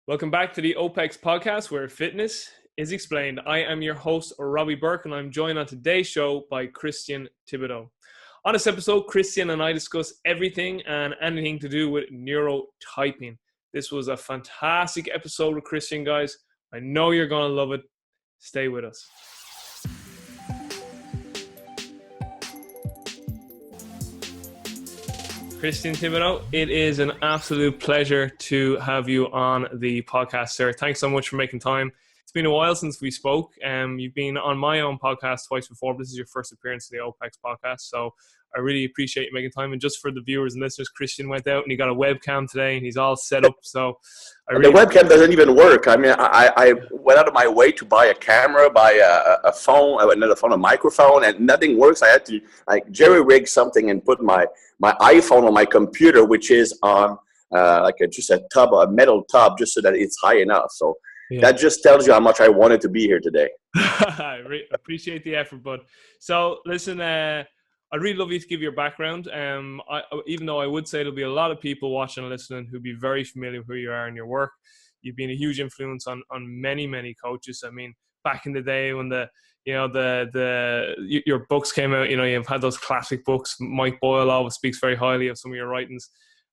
Welcome back to the OPEX Podcast, where fitness is explained. I am your host, Robbie Burke, and I'm joined on today's show by Christian Thibaudeau. On this episode, Christian and I discuss everything and anything to do with neurotyping. This was a fantastic episode with Christian, guys. I know you're going to love it. Stay with us. Christian Thibaudeau, it is an absolute pleasure to have you on the podcast, sir. Thanks so much for making time. It's been a while since we spoke. You've been on my own podcast twice before. This is your first appearance to the OPEX podcast, so I really appreciate you making time. And just for the viewers and listeners, Christian went out and he got a webcam today, and he's all set up. So the webcam doesn't even work. I mean, I went out of my way to buy a camera, buy a phone, another phone, a microphone, and nothing works. I had to jerry rig something and put my iPhone on my computer, which is on just a metal tub, just so that it's high enough. So yeah. That just tells you how much I wanted to be here today. I appreciate the effort, bud. So listen, I'd really love you to give your background. Even though I would say there'll be a lot of people watching and listening who'd be very familiar with who you are and your work. You've been a huge influence on many, many coaches. I mean, back in the day when your books came out, you've had those classic books. Mike Boyle always speaks very highly of some of your writings.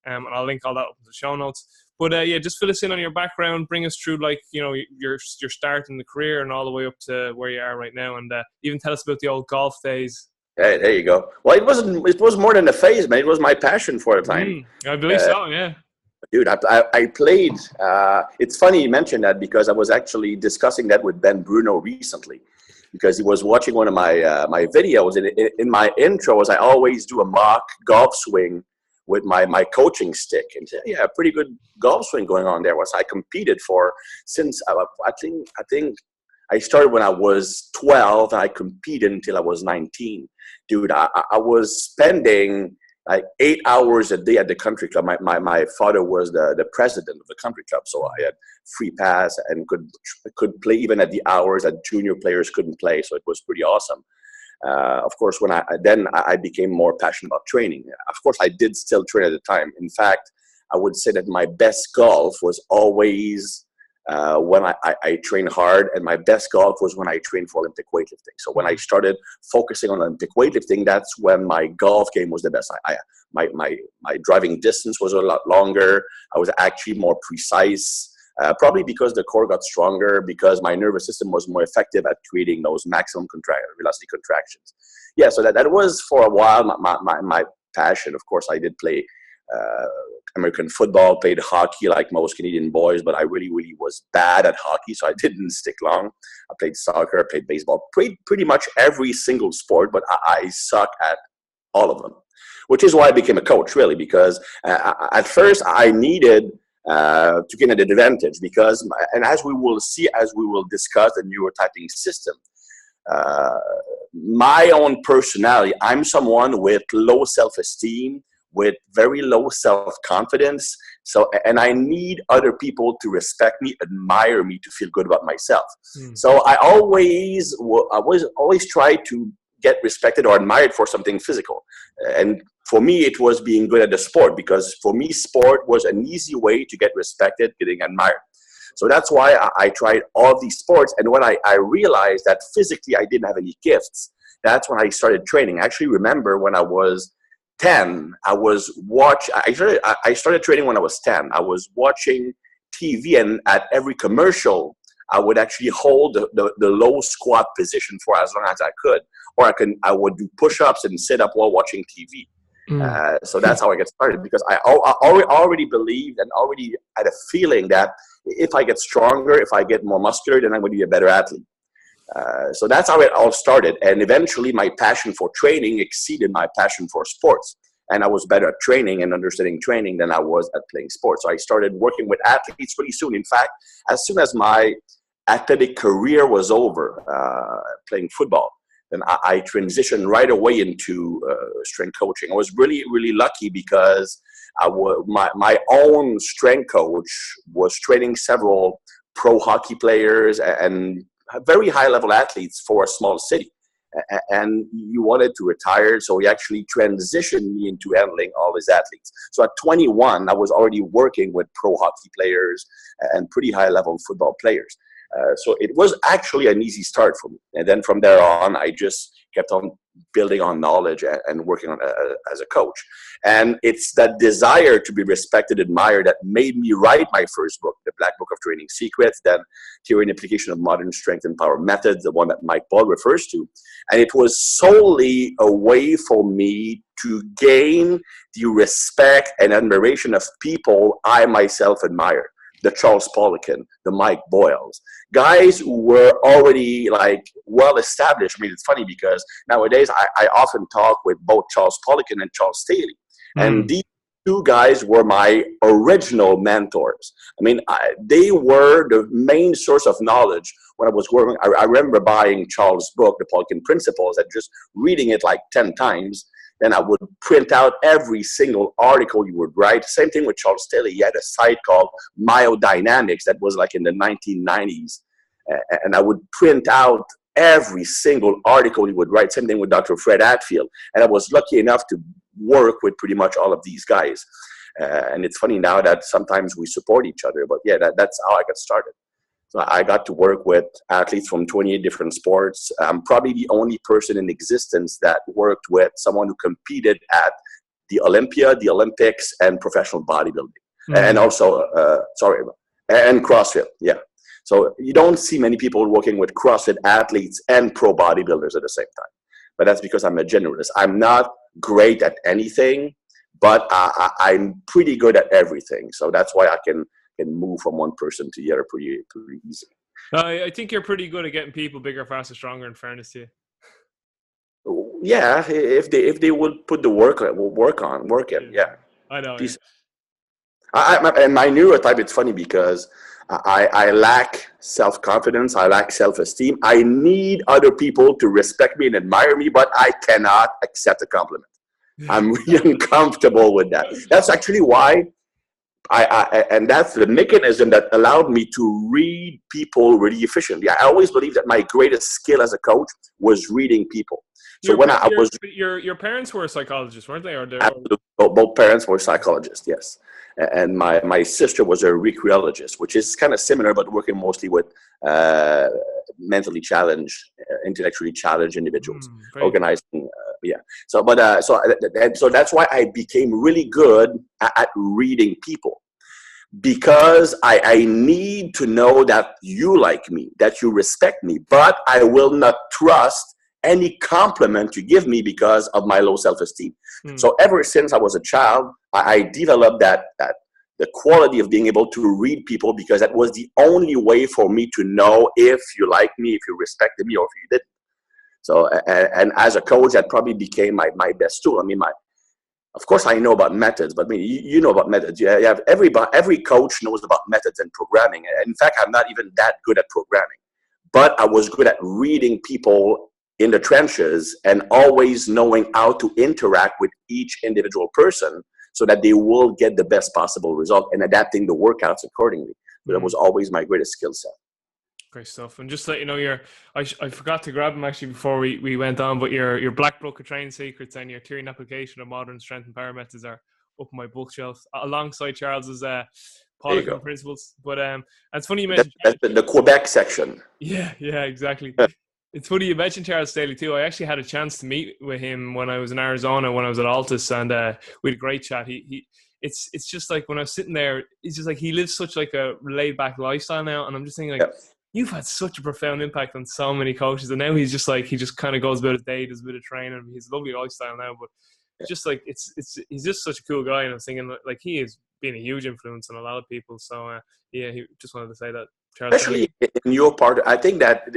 And I'll link all that up in the show notes. But just fill us in on your background. Bring us through your start in the career and all the way up to where you are right now. And even tell us about the old golf days. Hey, there you go. Well, it was more than a phase, man. It was my passion for the time. I believe so, yeah. Dude, I played. It's funny you mentioned that because I was actually discussing that with Ben Bruno recently, because he was watching one of my videos. And in my intros, I always do a mock golf swing with my coaching stick, and a pretty good golf swing going on there. I competed since I think I started when I was 12, and I competed until I was 19. Dude, I was spending 8 hours a day at the country club. My father was the president of the country club, so I had free pass and could play even at the hours that junior players couldn't play. So it was pretty awesome. Of course, when I became more passionate about training. Of course, I did still train at the time. In fact, I would say that my best golf was always when I trained hard, and my best golf was when I trained for Olympic weightlifting. So when I started focusing on Olympic weightlifting, that's when my golf game was the best. My driving distance was a lot longer. I was actually more precise. Probably because the core got stronger, because my nervous system was more effective at creating those maximum velocity contractions. Yeah, so that was for a while my passion. Of course, I did play American football, played hockey like most Canadian boys, but I really, really was bad at hockey, so I didn't stick long. I played soccer, I played baseball, played pretty much every single sport, but I suck at all of them, which is why I became a coach, really, because at first I needed to gain an advantage because, and as we will discuss the neurotyping system, my own personality, I'm someone with low self-esteem, with very low self-confidence. So, and I need other people to respect me, admire me, to feel good about myself. So I always try to get respected or admired for something physical. And for me, it was being good at the sport, because for me, sport was an easy way to get respected, getting admired. So that's why I tried all these sports. And when I realized that physically I didn't have any gifts, that's when I started training. I actually remember when I was 10, I started training when I was 10. I was watching TV, and at every commercial, I would actually hold the low squat position for as long as I could, or I would do push-ups and sit up while watching TV. So that's how I get started, because I already believed and already had a feeling that if I get stronger, if I get more muscular, then I'm going to be a better athlete. So that's how it all started. And eventually my passion for training exceeded my passion for sports. And I was better at training and understanding training than I was at playing sports. So I started working with athletes pretty soon. In fact, as soon as my athletic career was over, playing football, then I transitioned right away into strength coaching. I was really, really lucky because my own strength coach was training several pro hockey players and very high-level athletes for a small city. and he wanted to retire, so he actually transitioned me into handling all his athletes. So at 21, I was already working with pro hockey players and pretty high-level football players. So it was actually an easy start for me. And then from there on, I just kept on building on knowledge and working on as a coach. And it's that desire to be respected, admired, that made me write my first book, The Black Book of Training Secrets, then Theory and Application of Modern Strength and Power Methods, the one that Mike Paul refers to. And it was solely a way for me to gain the respect and admiration of people I myself admire. The Charles Poliquin, the Mike Boyles, guys who were already like well established. I mean, it's funny because nowadays I often talk with both Charles Poliquin and Charles Staley. And these two guys were my original mentors. I mean, they were the main source of knowledge when I was working. I remember buying Charles' book, The Poliquin Principles, and just reading it like 10 times. Then I would print out every single article you would write. Same thing with Charles Staley. He had a site called Myodynamics that was like in the 1990s. And I would print out every single article he would write. Same thing with Dr. Fred Hatfield. And I was lucky enough to work with pretty much all of these guys. And it's funny now that sometimes we support each other. But yeah, that's how I got started. So I got to work with athletes from 28 different sports. I'm probably the only person in existence that worked with someone who competed at the Olympia, the Olympics, and professional bodybuilding. And also, and CrossFit, yeah. So you don't see many people working with CrossFit athletes and pro bodybuilders at the same time. But that's because I'm a generalist. I'm not great at anything, but I'm pretty good at everything. So that's why I can move from one person to the other pretty easily. I think you're pretty good at getting people bigger, faster, stronger, in fairness to you. Yeah, if they would put the work in, yeah. I know. And my neurotype, it's funny because I lack self-confidence, I lack self-esteem. I need other people to respect me and admire me, but I cannot accept a compliment. I'm really uncomfortable with that. That's actually why and that's the mechanism that allowed me to read people really efficiently. I always believe that my greatest skill as a coach was reading people. So your parents were psychologists, weren't they? Both parents were psychologists, yes. And my sister was a recreologist, which is kind of similar, but working mostly with mentally challenged, intellectually challenged individuals, organizing. Yeah. So that's why I became really good at reading people, because I need to know that you like me, that you respect me, but I will not trust any compliment you give me because of my low self-esteem. So ever since I was a child, I developed that the quality of being able to read people, because that was the only way for me to know if you like me, if you respected me, or if you didn't. So, and as a coach, that probably became my best tool. I mean, of course, I know about methods, but I mean, you know about methods. You have every coach knows about methods and programming. In fact, I'm not even that good at programming, but I was good at reading people in the trenches and always knowing how to interact with each individual person so that they will get the best possible result, and adapting the workouts accordingly. But that was always my greatest skill set. Great stuff. And just to let you know, I forgot to grab them actually before we went on, but your Black Book of Training Secrets and your Theory and Application of Modern Strength and Power Methods are up on my bookshelf alongside Charles's Poliquin Principles. But it's funny you mentioned that's the Quebec section. Yeah, exactly. It's funny you mentioned Charles Staley too. I actually had a chance to meet with him when I was in Arizona, when I was at Altus, and we had a great chat. It's just like when I was sitting there, it's just like he lives such like a laid back lifestyle now, and I'm just thinking like, you've had such a profound impact on so many coaches, and now he's just like, he just kind of goes about his day, does a bit of training. He's a lovely lifestyle now, but just like he's just such a cool guy, and I was thinking like he has been a huge influence on a lot of people. So he just wanted to say that. Charles, especially in your part, I think that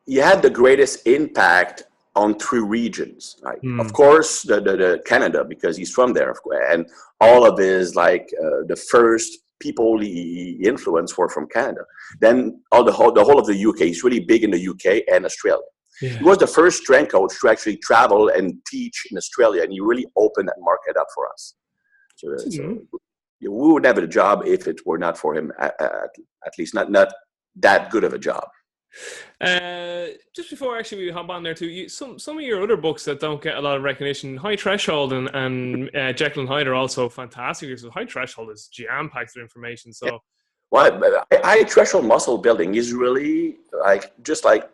you had the greatest impact on 3 regions. Like, of course, the Canada, because he's from there, and all of his the first people he influenced were from Canada. Then the whole of the UK. He's really big in the UK and Australia. Yeah. He was the first strength coach to actually travel and teach in Australia, and he really opened that market up for us. So we would have a job if it were not for him. At least not that good of a job. Just before actually we hop on there too, some of your other books that don't get a lot of recognition, High Threshold and Jekyll and Hyde are also fantastic. So High Threshold is jam-packed with information. So, well, high threshold muscle building is really just like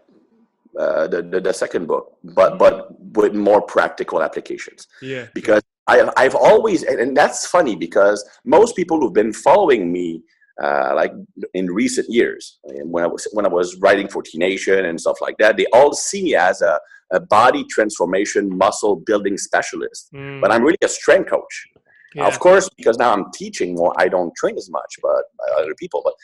the second book, but with more practical applications. Yeah. Because I've always, and that's funny because most people who've been following me, like in recent years, when I was writing for T-Nation and stuff like that, they all see me as a body transformation muscle building specialist. But I'm really a strength coach. Yeah. Of course, because now I'm teaching more, I don't train as much, but by other people. But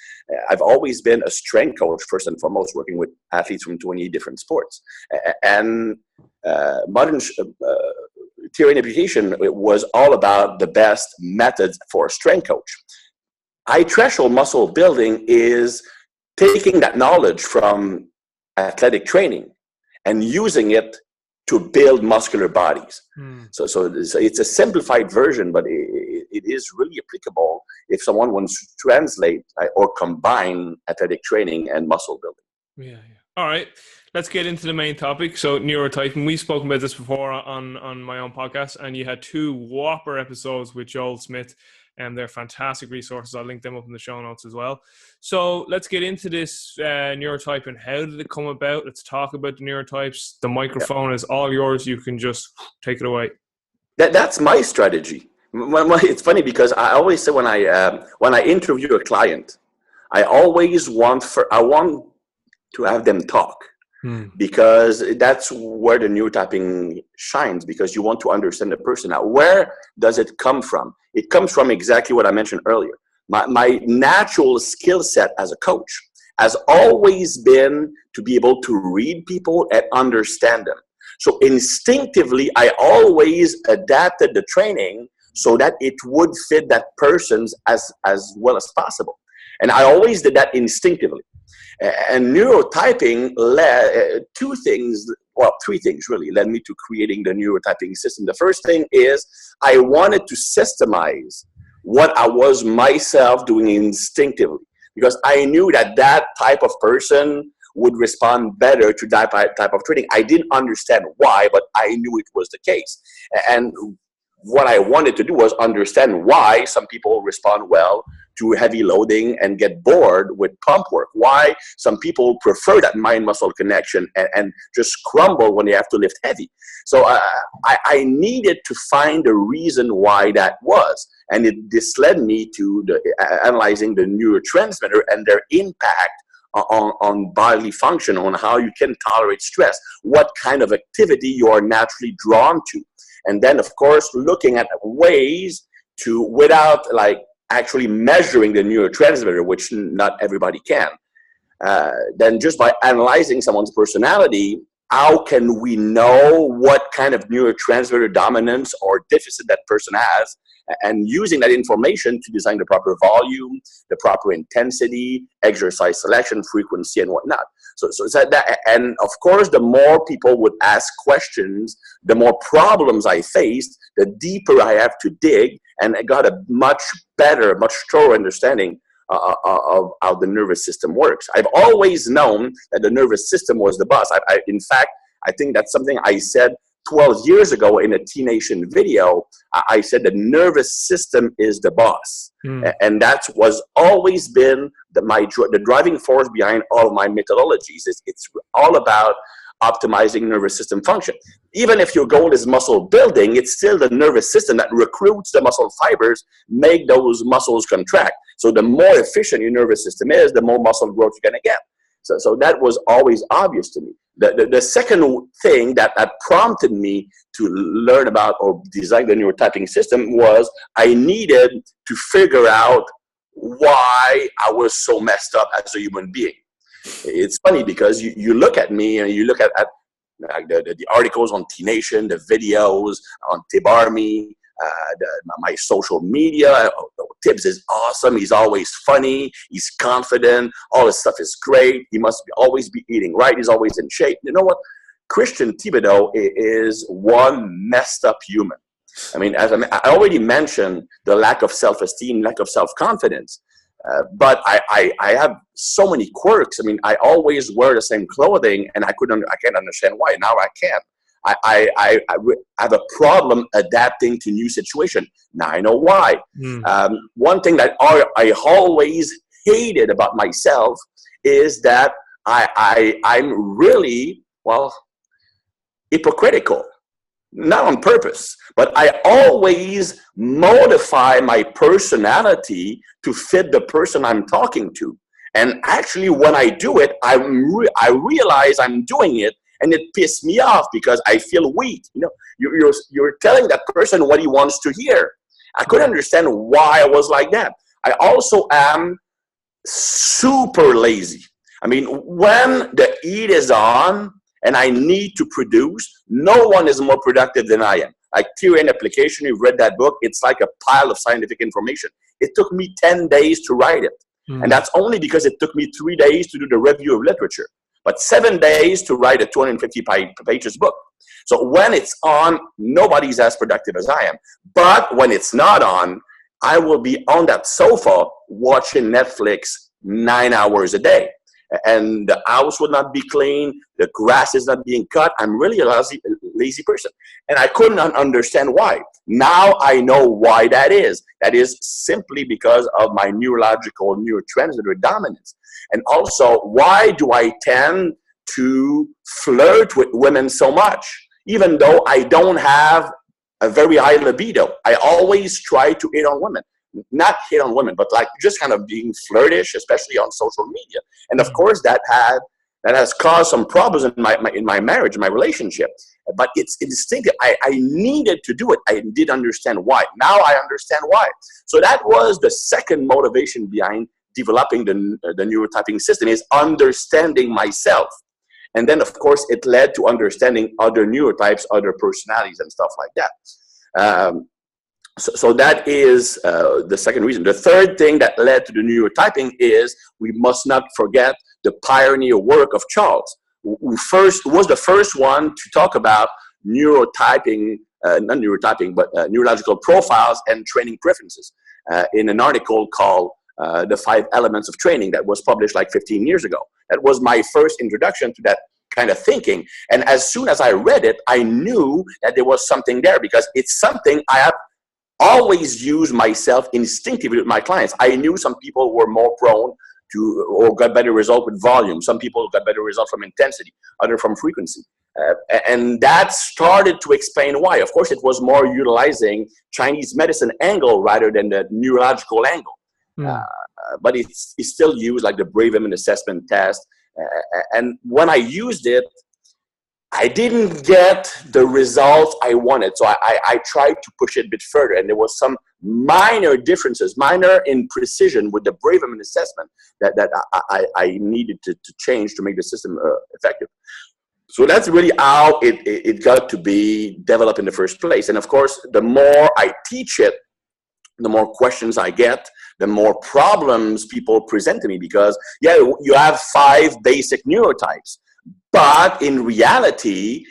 I've always been a strength coach first and foremost, working with athletes from 28 different sports. And modern theory and application, it was all about the best methods for a strength coach. High threshold muscle building is taking that knowledge from athletic training and using it to build muscular bodies. So it's a simplified version, but it is really applicable if someone wants to translate or combine athletic training and muscle building. Yeah. All right. Let's get into the main topic. So neurotyping, we've spoken about this before on my own podcast, and you had 2 whopper episodes with Joel Smith, and they're fantastic resources. I'll link them up in the show notes as well. So let's get into this neurotyping. How did it come about? Let's talk about the neurotypes. The microphone is all yours. You can just take it away. That's my strategy. It's funny because I always say when I interview a client, I always want to have them talk. Because that's where the neurotyping shines, because you want to understand the person. Now, where does it come from? It comes from exactly what I mentioned earlier. My natural skill set as a coach has always been to be able to read people and understand them. So instinctively, I always adapted the training so that it would fit that person's as well as possible. And I always did that instinctively. And neurotyping led 3 things really led me to creating the neurotyping system. The first thing is I wanted to systemize what I was myself doing instinctively, because I knew that type of person would respond better to that type of training. I didn't understand why, but I knew it was the case. And what I wanted to do was understand why some people respond well to heavy loading and get bored with pump work, why some people prefer that mind-muscle connection and just crumble when they have to lift heavy. So I needed to find a reason why that was. And this led me to analyzing the neurotransmitter and their impact on bodily function, on how you can tolerate stress, what kind of activity you are naturally drawn to. And then, of course, looking at ways to, without actually measuring the neurotransmitter, which not everybody can, then just by analyzing someone's personality, how can we know what kind of neurotransmitter dominance or deficit that person has, and using that information to design the proper volume, the proper intensity, exercise selection, frequency, and whatnot. So that, and of course, the more people would ask questions, the more problems I faced, the deeper I have to dig, and I got a much better, much thorough understanding of how the nervous system works. I've always known that the nervous system was the boss. In fact, I think that's something I said 12 years ago in a T-Nation video. I said the nervous system is the boss. And that was always been the driving force behind all of my methodologies. It's all about optimizing nervous system function. Even if your goal is muscle building, it's still the nervous system that recruits the muscle fibers, make those muscles contract. So the more efficient your nervous system is, the more muscle growth you're going to get. So that was always obvious to me. The second thing that prompted me to learn about or design the neurotyping system was I needed to figure out why I was so messed up as a human being. It's funny because you look at me and you look at the articles on T-Nation, the videos on Thibaudeau, my social media. Tibbs is awesome. He's always funny. He's confident. All his stuff is great. He must always be eating right. He's always in shape. You know what? Christian Thibaudeau is one messed up human. I mean, I already mentioned the lack of self-esteem, lack of self-confidence. But I have so many quirks. I mean, I always wear the same clothing, and I can't understand why. Now I can. I have a problem adapting to new situation. Now I know why. One thing that I always hated about myself is that I'm really, well, hypocritical. Not on purpose, but I always modify my personality to fit the person I'm talking to. And actually, when I do it, I realize I'm doing it, and it pisses me off because I feel weak. You know, you're telling that person what he wants to hear. I couldn't understand why I was like that. I also am super lazy. I mean, when the heat is on and I need to produce, no one is more productive than I am. Like Theory and Application, you've read that book, it's like a pile of scientific information. It took me 10 days to write it. And that's only because it took me 3 days to do the review of literature, but 7 days to write a 250 pages book. So when it's on, nobody's as productive as I am. But when it's not on, I will be on that sofa watching Netflix 9 hours a day. And the house would not be clean, the grass is not being cut. I'm really a lazy person. And I couldn't understand why. Now I know why that is. That is simply because of my neurological neurotransmitter dominance. And also, why do I tend to flirt with women so much? Even though I don't have a very high libido, I always try to hit on women. Not hit on women, but like just kind of being flirtish, especially on social media. And of course, that has caused some problems in my marriage, in my relationship. But it's instinctive. I needed to do it. I didn't understand why. Now I understand why. So that was the second motivation behind developing the neurotyping system, is understanding myself. And then, of course, it led to understanding other neurotypes, other personalities, and stuff like that. So that is the second reason. The third thing that led to the neurotyping is we must not forget the pioneer work of Charles, who was the first one to talk about neurotyping, not neurotyping, but neurological profiles and training preferences in an article called The 5 Elements of Training that was published like 15 years ago. That was my first introduction to that kind of thinking. And as soon as I read it, I knew that there was something there, because it's something I have always use myself instinctively with my clients. I knew some people were more prone to, or got better result with volume. Some people got better result from intensity, other from frequency. And that started to explain why. Of course, it was more utilizing Chinese medicine angle rather than the neurological angle. But it's still used like the Braverman assessment test. And when I used it, I didn't get the results I wanted. So I tried to push it a bit further. And there was some minor differences, minor in precision with the Braverman assessment that I needed to change to make the system effective. So that's really how it got to be developed in the first place. And of course, the more I teach it, the more questions I get, the more problems people present to me, because yeah, you have 5 basic neurotypes. But in reality,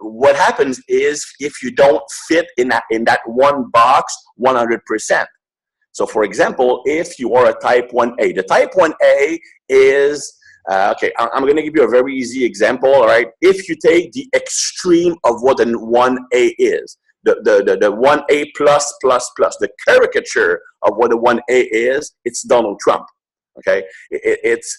what happens is if you don't fit in that one box 100%. So for example, if you are a type 1A, the type 1A is, okay, I'm going to give you a very easy example, all right? If you take the extreme of what an 1A is, the 1A plus, the caricature of what a 1A is, it's Donald Trump, okay? It's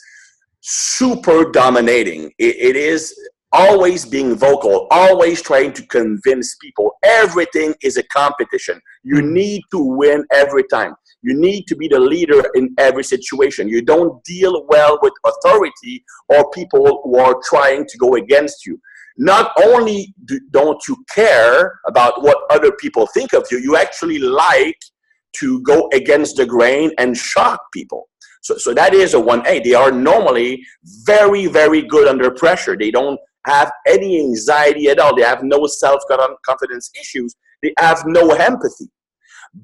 super dominating. It is always being vocal, always trying to convince people. Everything is a competition. You need to win every time. You need to be the leader in every situation. You don't deal well with authority or people who are trying to go against you. Not only don't you care about what other people think of you, you actually like to go against the grain and shock people. So that is a 1A. They are normally very, very good under pressure. They don't have any anxiety at all. They have no self-confidence issues. They have no empathy.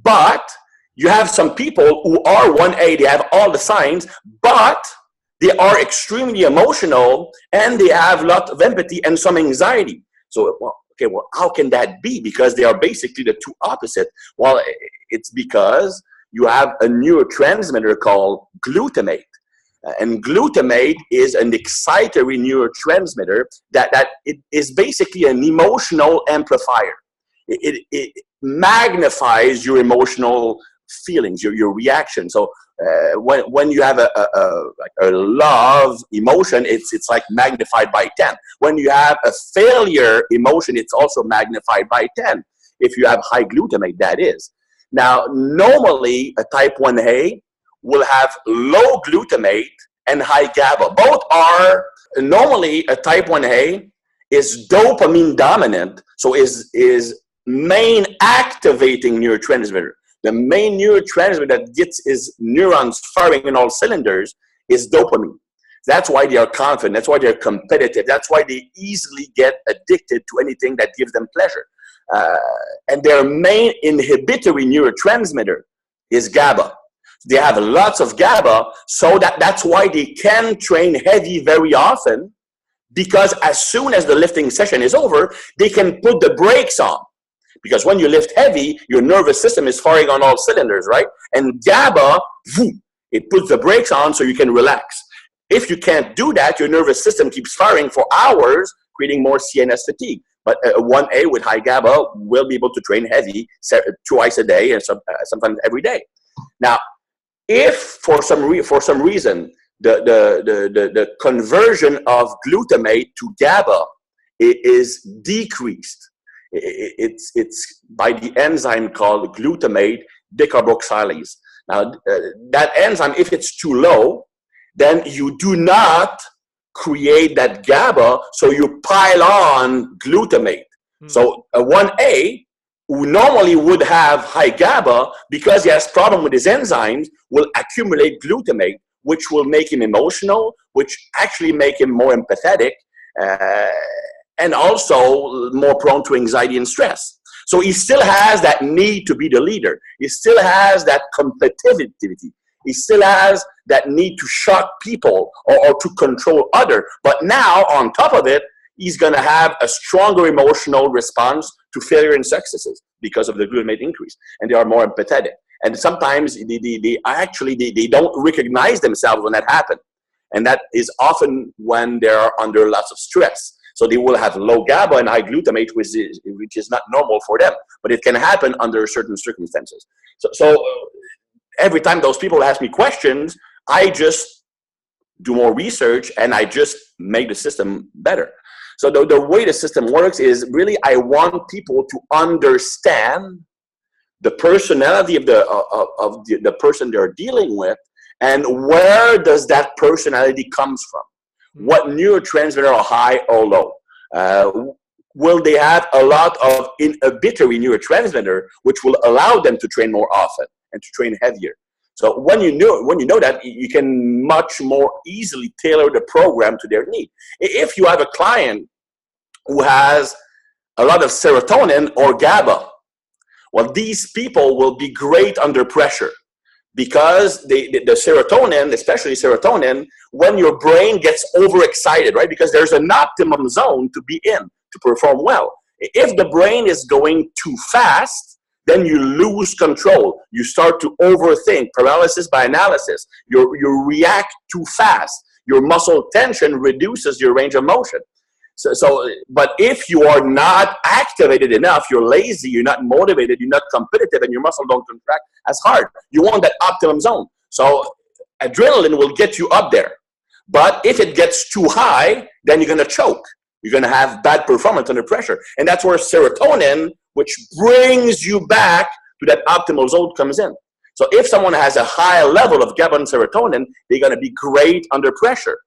But you have some people who are 1A. They have all the signs, but they are extremely emotional and they have a lot of empathy and some anxiety. So, okay, how can that be? Because they are basically the two opposite. Well, it's because you have a neurotransmitter called glutamate. And glutamate is an excitatory neurotransmitter that it is basically an emotional amplifier. It magnifies your emotional feelings, your reaction. So when you have a love emotion, it's like magnified by 10. When you have a failure emotion, it's also magnified by 10. If you have high glutamate, that is. Now, normally a type 1A will have low glutamate and high GABA. Both are, normally a type 1A is dopamine dominant, so is main activating neurotransmitter. The main neurotransmitter that gets his neurons firing in all cylinders is dopamine. That's why they are confident. That's why they're competitive. That's why they easily get addicted to anything that gives them pleasure. And their main inhibitory neurotransmitter is GABA. They have lots of GABA, so that's why they can train heavy very often, because as soon as the lifting session is over, they can put the brakes on. Because when you lift heavy, your nervous system is firing on all cylinders, right? And GABA, it puts the brakes on so you can relax. If you can't do that, your nervous system keeps firing for hours, creating more CNS fatigue. But 1A with high GABA will be able to train heavy twice a day and sometimes every day. Now, if for some reason the conversion of glutamate to GABA is decreased, it's by the enzyme called glutamate decarboxylase. Now, that enzyme, if it's too low, then you do not create that GABA, so you pile on glutamate. So a 1A, who normally would have high GABA, because he has problem with his enzymes, will accumulate glutamate, which will make him emotional, which actually make him more empathetic, and also more prone to anxiety and stress. So he still has that need to be the leader. He still has that competitivity. He still has that need to shock people or to control others. But now, on top of it, he's going to have a stronger emotional response to failure and successes because of the glutamate increase. And they are more empathetic. And sometimes they don't recognize themselves when that happens. And that is often when they are under lots of stress. So they will have low GABA and high glutamate, which is not normal for them. But it can happen under certain circumstances. So every time those people ask me questions, I just do more research and I just make the system better. So the way the system works is really I want people to understand the personality of the person they're dealing with, and where does that personality comes from. What neurotransmitter are high or low? Will they have a lot of inhibitory neurotransmitter, which will allow them to train more often and to train heavier? So when you know that, you can much more easily tailor the program to their need. If you have a client who has a lot of serotonin or GABA, well, these people will be great under pressure, because the serotonin, especially serotonin, when your brain gets overexcited, right? Because there's an optimum zone to be in to perform well. If the brain is going too fast, then you lose control. You start to overthink, paralysis by analysis. You react too fast. Your muscle tension reduces your range of motion. But if you are not activated enough, you're lazy, you're not motivated, you're not competitive, and your muscle don't contract as hard. You want that optimum zone. So adrenaline will get you up there. But if it gets too high, then you're going to choke. You're going to have bad performance under pressure. And that's where serotonin, which brings you back to that optimal zone, comes in. So if someone has a high level of GABA and serotonin, they're going to be great under pressure.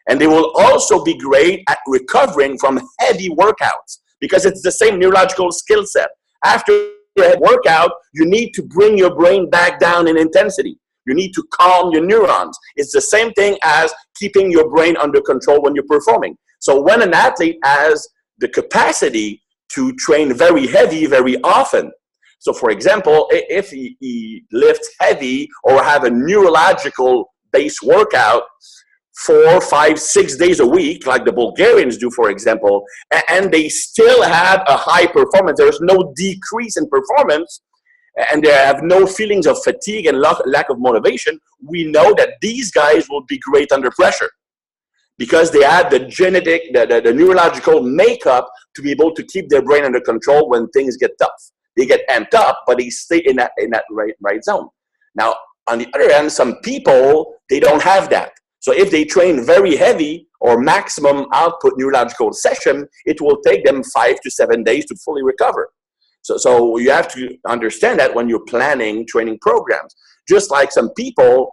And they will also be great at recovering from heavy workouts, because it's the same neurological skill set. After a workout, you need to bring your brain back down in intensity. You need to calm your neurons. It's the same thing as keeping your brain under control when you're performing. So when an athlete has the capacity to train very heavy very often, so for example, if he lifts heavy or have a neurological based workout 4, 5, 6 days a week, like the Bulgarians do, for example, and they still have a high performance, there's no decrease in performance, and they have no feelings of fatigue and lack of motivation, we know that these guys will be great under pressure because they have the genetic, the neurological makeup to be able to keep their brain under control when things get tough. They get amped up, but they stay in that right zone. Now, on the other hand, some people, they don't have that. So if they train very heavy or maximum output neurological session, it will take them 5 to 7 days to fully recover. So you have to understand that when you're planning training programs. Just like some people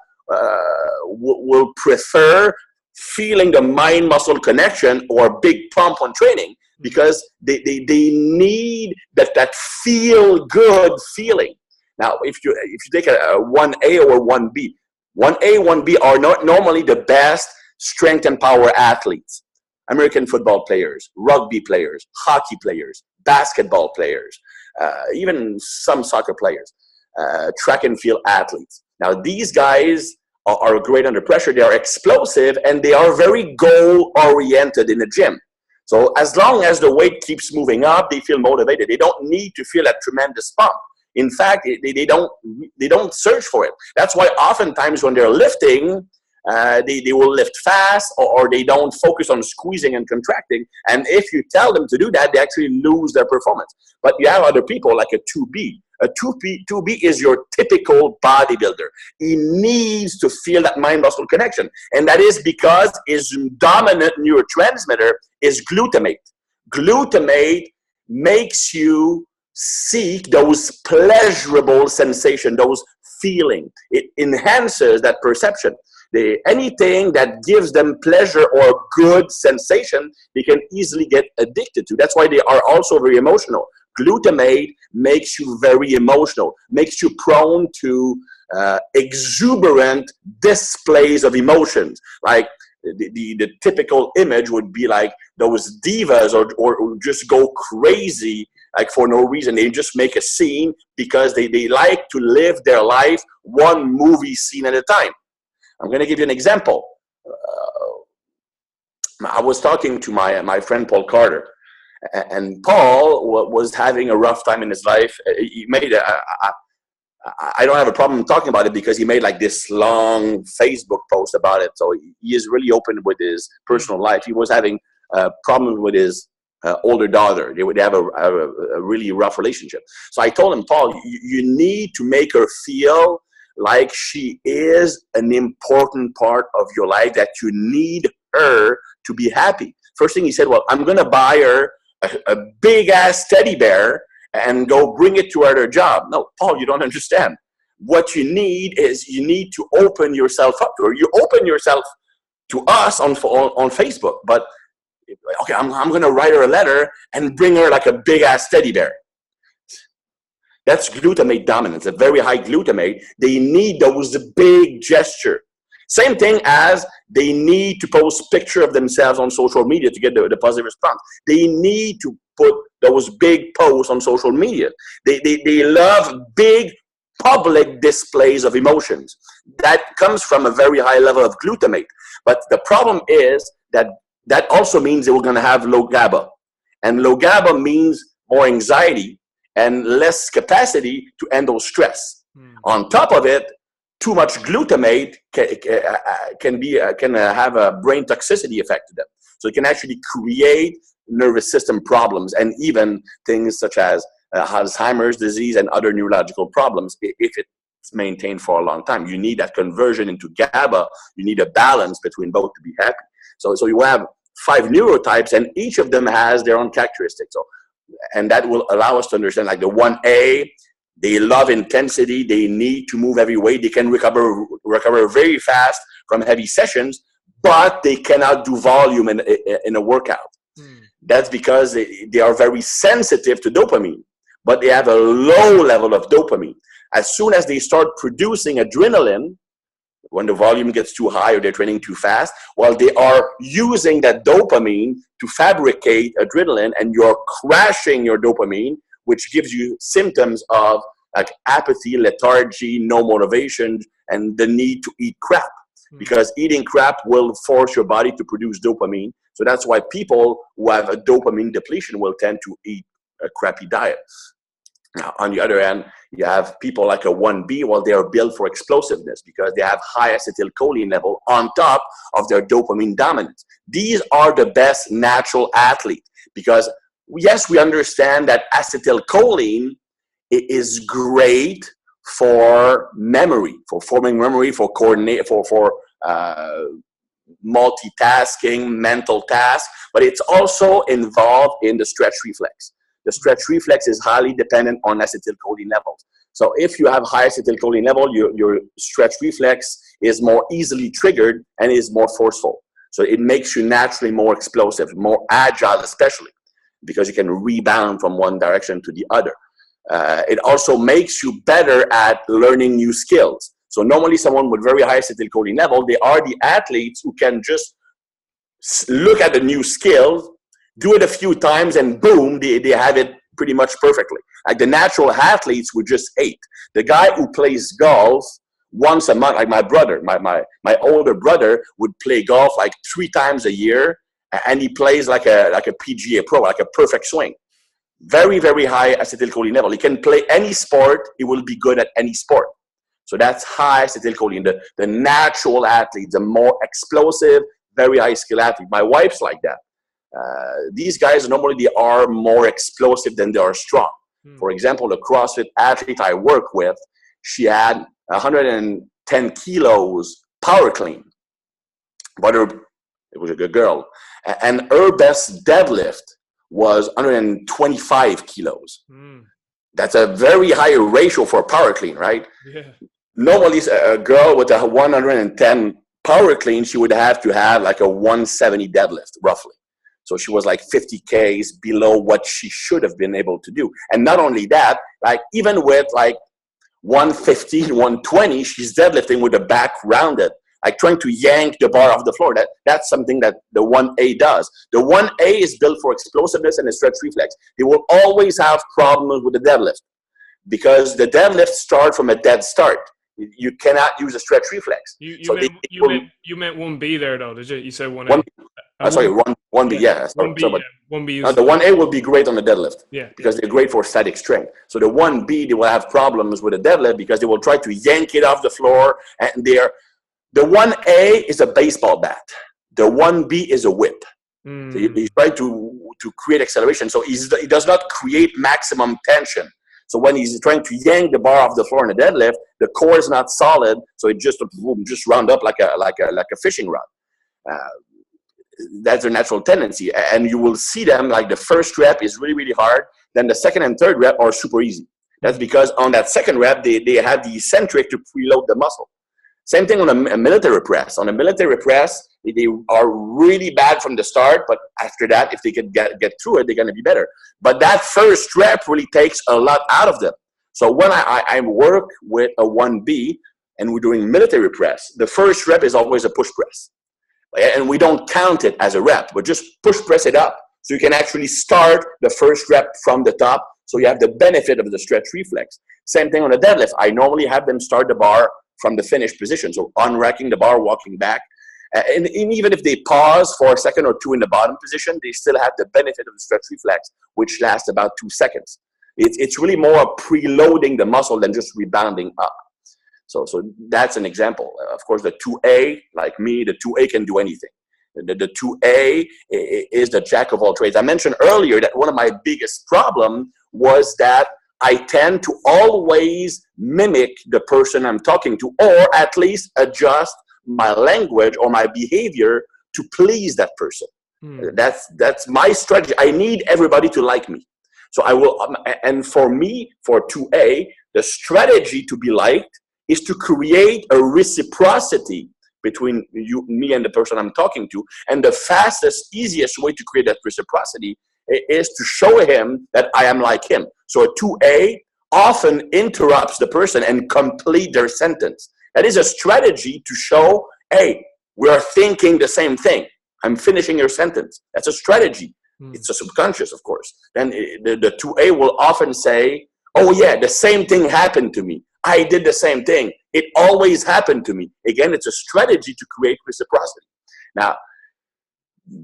will prefer feeling the mind-muscle connection or big pump on training because they need that feel-good feeling. Now, if you take a 1A or 1B, 1A, 1B are not normally the best strength and power athletes. American football players, rugby players, hockey players, basketball players, even some soccer players, track and field athletes. Now, these guys are great under pressure. They are explosive, and they are very goal-oriented in the gym. So as long as the weight keeps moving up, they feel motivated. They don't need to feel that tremendous pump. In fact, they don't search for it. That's why oftentimes when they're lifting, they will lift fast, or they don't focus on squeezing and contracting. And if you tell them to do that, they actually lose their performance. But you have other people like a 2B. A 2B is your typical bodybuilder. He needs to feel that mind-muscle connection. And that is because his dominant neurotransmitter is glutamate. Glutamate makes you seek those pleasurable sensations, those feelings. It enhances that perception. Anything that gives them pleasure or good sensation, they can easily get addicted to. That's why they are also very emotional. Glutamate makes you very emotional, makes you prone to exuberant displays of emotions. Like the typical image would be like those divas or just go crazy like for no reason. They just make a scene because they like to live their life one movie scene at a time. I'm going to give you an example. I was talking to my friend Paul Carter, and Paul was having a rough time in his life. He made I don't have a problem talking about it because he made like this long Facebook post about it. So he is really open with his personal life. He was having a problem with his older daughter. They would have a really rough relationship. So I told him, Paul, you need to make her feel like she is an important part of your life, that you need her to be happy. First thing he said, well, I'm going to buy her a big-ass teddy bear and go bring it to her at her job. No, Paul, you don't understand. What you need is you need to open yourself up to her. You open yourself to us on Facebook, but okay, I'm going to write her a letter and bring her like a big-ass teddy bear. That's glutamate dominance, a very high glutamate. They need those big gesture. Same thing as they need to post picture of themselves on social media to get the positive response. They need to put those big posts on social media. They love big public displays of emotions. That comes from a very high level of glutamate. But the problem is that also means they were going to have low GABA. And low GABA means more anxiety and less capacity to handle stress. On top of it, too much glutamate can have a brain toxicity effect to them. So it can actually create nervous system problems and even things such as Alzheimer's disease and other neurological problems if it's maintained for a long time. You need that conversion into GABA. You need a balance between both to be happy. So you have 5 neurotypes, and each of them has their own characteristics. And that will allow us to understand, like the 1A, they love intensity. They need to move heavy weight. They can recover very fast from heavy sessions, but they cannot do volume in a workout. That's because they are very sensitive to dopamine, but they have a low level of dopamine. As soon as they start producing adrenaline, when the volume gets too high or they're training too fast, well, they are using that dopamine to fabricate adrenaline, and you're crashing your dopamine, which gives you symptoms of like apathy, lethargy, no motivation, and the need to eat crap. Because eating crap will force your body to produce dopamine. So that's why people who have a dopamine depletion will tend to eat a crappy diet. Now, on the other hand, you have people like a 1B, well, they are built for explosiveness because they have high acetylcholine level on top of their dopamine dominance. These are the best natural athletes because, yes, we understand that acetylcholine is great for memory, for forming memory, for coordinate, for multitasking, mental tasks, but it's also involved in the stretch reflex. The stretch reflex is highly dependent on acetylcholine levels. So if you have high acetylcholine level, your stretch reflex is more easily triggered and is more forceful. So it makes you naturally more explosive, more agile, especially because you can rebound from one direction to the other. It also makes you better at learning new skills. So normally someone with very high acetylcholine level, they are the athletes who can just look at the new skills, do it a few times, and boom, they have it pretty much perfectly. Like the natural athletes would just hate. The guy who plays golf once a month, like my brother, my older brother would play golf like 3 times a year, and he plays like a PGA pro, like a perfect swing. Very, very high acetylcholine level. He can play any sport, he will be good at any sport. So that's high acetylcholine. The natural athlete, the more explosive, very high skill athlete. My wife's like that. These guys normally they are more explosive than they are strong. For example, the CrossFit athlete I work with, she had 110 kilos power clean, but it was a good girl, and her best deadlift was 125 kilos. That's a very high ratio for power clean, right? Yeah. Normally, a girl with a 110 power clean, she would have to have like a 170 deadlift, roughly. So she was like 50 Ks below what she should have been able to do. And not only that, like even with like 115, 120, she's deadlifting with the back rounded, like trying to yank the bar off the floor. That's something that the 1A does. The 1A is built for explosiveness and the stretch reflex. They will always have problems with the deadlift because the deadlift start from a dead start. You cannot use a stretch reflex. You meant 1B there though, did you? You said 1A. Sorry, 1B, yeah. 1B, so, yeah. 1B the 1A will be great on the deadlift, yeah, because they're great for static strength. So the 1B, they will have problems with the deadlift because they will try to yank it off the floor. And the 1A is a baseball bat. The 1B is a whip. So he tries to create acceleration. So he does not create maximum tension. So when he's trying to yank the bar off the floor in the deadlift, the core is not solid, so it just round up like a fishing rod. That's their natural tendency, and you will see them like the first rep is really, really hard. Then the second and third rep are super easy. That's because on that second rep they have the eccentric to preload the muscle. Same thing on a military press. On a military press, they are really bad from the start, but after that, if they can get through it, they're going to be better. But that first rep really takes a lot out of them. So when I work with a 1B and we're doing military press, the first rep is always a push press. And we don't count it as a rep, but just push press it up. So you can actually start the first rep from the top, so you have the benefit of the stretch reflex. Same thing on a deadlift. I normally have them start the bar from the finished position. So unracking the bar, walking back. And even if they pause for a second or two in the bottom position, they still have the benefit of the stretch reflex, which lasts about 2 seconds. It's really more preloading the muscle than just rebounding up. So that's an example. Of course, the 2A, like me, the 2A can do anything. The 2A is the jack of all trades. I mentioned earlier that one of my biggest problems was that I tend to always mimic the person I'm talking to, or at least adjust my language or my behavior to please that person. That's my strategy. I need everybody to like me. So I will, and for me, for 2A, the strategy to be liked is to create a reciprocity between me and the person I'm talking to. And the fastest, easiest way to create that reciprocity is to show him that I am like him. So a 2A often interrupts the person and complete their sentence. That is a strategy to show, hey, we are thinking the same thing. I'm finishing your sentence. That's a strategy. It's a subconscious, of course. Then the 2A will often say, oh yeah, the same thing happened to me. I did the same thing. It always happened to me. Again, it's a strategy to create reciprocity. Now,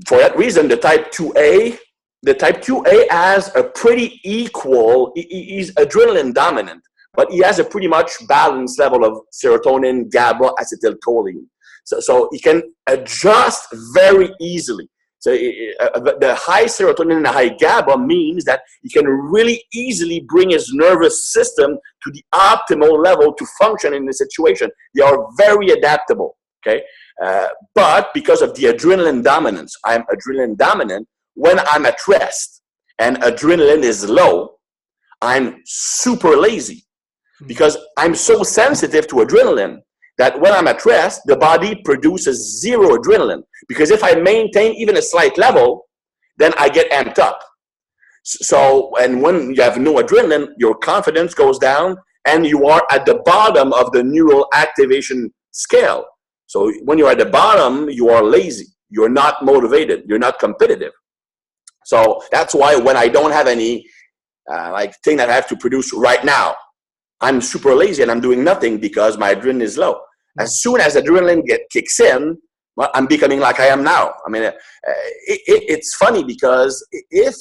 for that reason, the type 2A the type 2A has a pretty equal, he's adrenaline dominant, but he has a pretty much balanced level of serotonin, GABA, acetylcholine. So he can adjust very easily. So the high serotonin and the high GABA means that he can really easily bring his nervous system to the optimal level to function in the situation. They are very adaptable, okay? But because of the adrenaline dominance, I'm adrenaline dominant. When I'm at rest and adrenaline is low, I'm super lazy because I'm so sensitive to adrenaline that when I'm at rest, the body produces zero adrenaline. Because if I maintain even a slight level, then I get amped up. So, and when you have no adrenaline, your confidence goes down and you are at the bottom of the neural activation scale. So when you're at the bottom, you are lazy. You're not motivated. You're not competitive. So that's why when I don't have any thing that I have to produce right now, I'm super lazy and I'm doing nothing because my adrenaline is low. As soon as adrenaline kicks in, well, I'm becoming like I am now. I mean, it's funny because if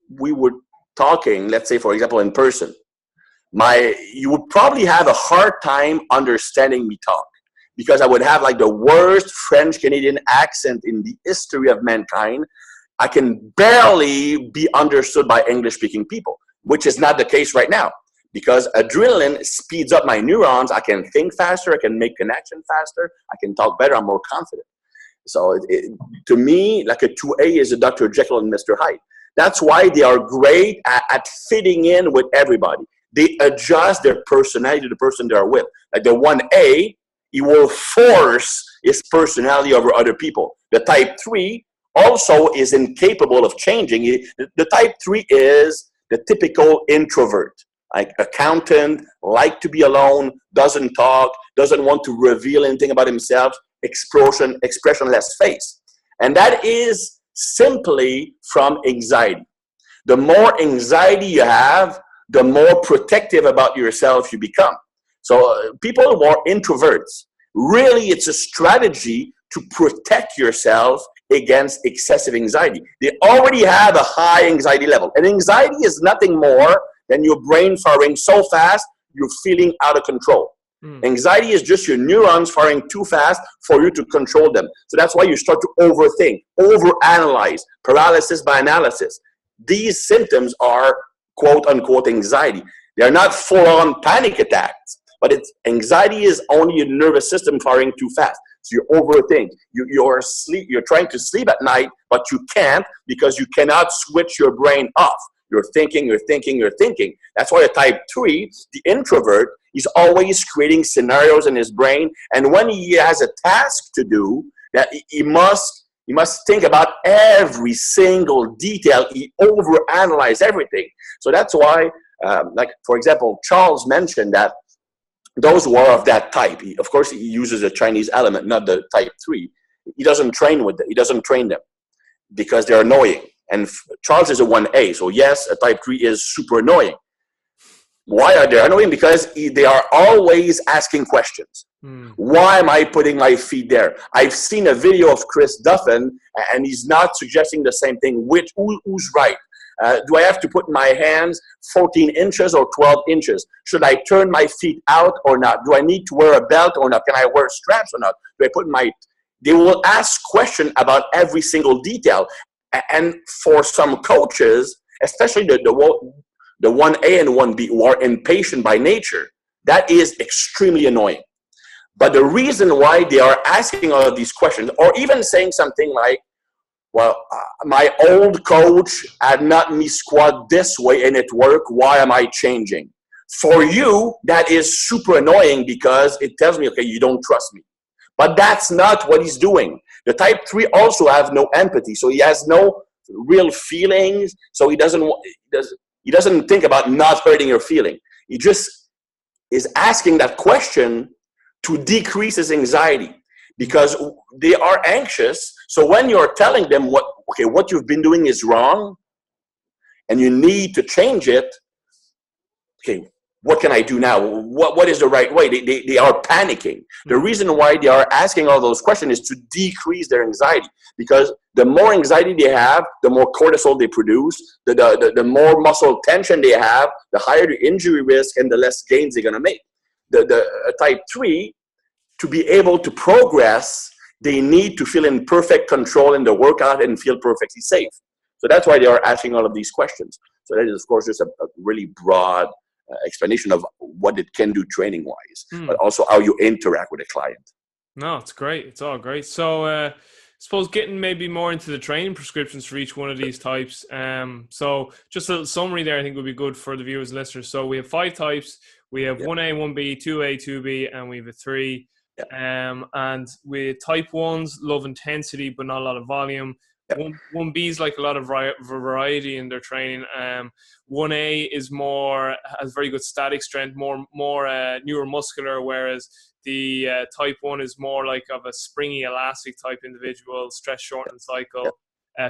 we were talking, let's say, for example, in person, you would probably have a hard time understanding me talk because I would have like the worst French-Canadian accent in the history of mankind. I can barely be understood by English-speaking people, which is not the case right now. Because adrenaline speeds up my neurons, I can think faster, I can make connection faster, I can talk better, I'm more confident. So to me, like a 2A is a Dr. Jekyll and Mr. Hyde. That's why they are great at fitting in with everybody. They adjust their personality to the person they are with. Like the 1A, he will force his personality over other people. The type 3 also is incapable of changing. The type 3 is the typical introvert. Like accountant, like to be alone, doesn't talk, doesn't want to reveal anything about himself, expressionless face. And that is simply from anxiety. The more anxiety you have, the more protective about yourself you become. So people who are introverts, really it's a strategy to protect yourself against excessive anxiety. They already have a high anxiety level. And anxiety is nothing more than your brain firing so fast, you're feeling out of control. Anxiety is just your neurons firing too fast for you to control them. So that's why you start to overthink, overanalyze, paralysis by analysis. These symptoms are quote unquote anxiety. They're not full-on panic attacks, but anxiety is only your nervous system firing too fast. So you overthink. You're trying to sleep at night, but you can't because you cannot switch your brain off. You're thinking. That's why a type 3, the introvert, he's always creating scenarios in his brain. And when he has a task to do, that he must think about every single detail. He overanalyzes everything. So that's why, like, for example, Charles mentioned that those who are of that type, of course, he uses a Chinese element, not the type 3. He doesn't train with them. He doesn't train them because they're annoying. And Charles is a 1A, so yes, a type 3 is super annoying. Why are they annoying? Because they are always asking questions. Why am I putting my feet there? I've seen a video of Chris Duffin, and he's not suggesting the same thing. Who's right? Do I have to put my hands 14 inches or 12 inches? Should I turn my feet out or not? Do I need to wear a belt or not? Can I wear straps or not? Do I put my... They will ask questions about every single detail. And for some coaches, especially the 1A and 1B who are impatient by nature, that is extremely annoying. But the reason why they are asking all of these questions, or even saying something like, well, my old coach had not me squat this way and it worked, why am I changing? For you, that is super annoying because it tells me, okay, you don't trust me. But that's not what he's doing. The type 3 also have no empathy, so he has no real feelings. So he doesn't think about not hurting your feeling. He just is asking that question to decrease his anxiety because they are anxious. So when you're telling them what you've been doing is wrong, and you need to change it. Okay, what can I do now? What is the right way? They are panicking. The reason why they are asking all those questions is to decrease their anxiety, because the more anxiety they have, the more cortisol they produce, the more muscle tension they have, the higher the injury risk and the less gains they're going to make. The type 3, to be able to progress, they need to feel in perfect control in the workout and feel perfectly safe. So that's why they are asking all of these questions. So that is, of course, just a really broad explanation of what it can do training-wise, but also how you interact with a client. No, it's great. It's all great. So I suppose getting maybe more into the training prescriptions for each one of these types. So just a little summary there I think would be good for the viewers and listeners. So we have 5 types. We have 1A, 1B, 2A, 2B, and we have a 3. And with type 1s, love intensity, but not a lot of volume. 1B is like a lot of variety in their training. 1A is has very good static strength, more neuromuscular, whereas the type 1 is more like of a springy, elastic type individual, stress shortened cycle,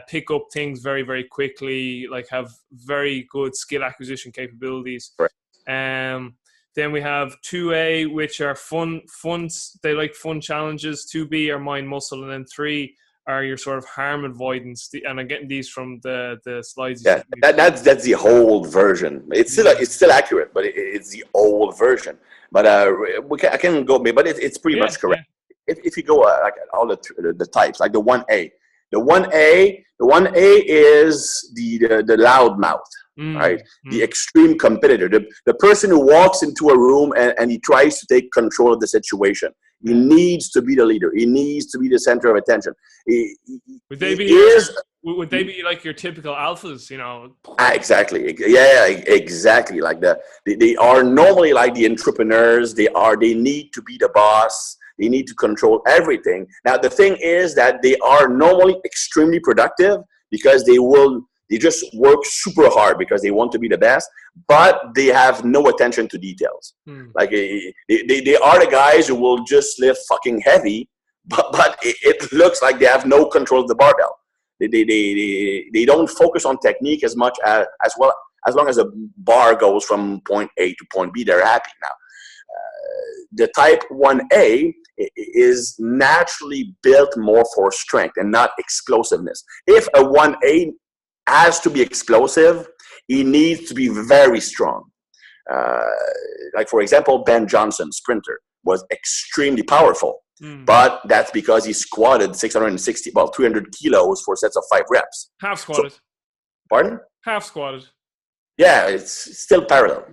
pick up things very, very quickly, like have very good skill acquisition capabilities. Then we have 2A, which are fun. They like fun challenges. 2B are mind muscle, and then 3 are your sort of harm avoidance. And I'm getting these from the slides. Yeah, that's the old version. It's still accurate, but it's the old version. But I can go, but it's pretty much correct. Yeah. If you go like all the types, like the 1A, the 1A is the loud mouth. Right? The extreme competitor, the person who walks into a room and he tries to take control of the situation. He needs to be the leader. He needs to be the center of attention. Would they be like your typical alphas, you know? Exactly. Yeah, exactly. Like they are normally like the entrepreneurs. They need to be the boss. They need to control everything. Now, the thing is that they are normally extremely productive because they just work super hard because they want to be the best, but they have no attention to details. Like they are the guys who will just lift fucking heavy, but it looks like they have no control of the barbell. They don't focus on technique as much as long as the bar goes from point A to point B, they're happy now. The type 1A is naturally built more for strength and not explosiveness. If a 1A has to be explosive, he needs to be very strong. Like, for example, Ben Johnson, sprinter, was extremely powerful, but that's because he squatted 300 kilos for sets of 5 reps. Half squatted. So, pardon? Half squatted. Yeah, it's still parallel.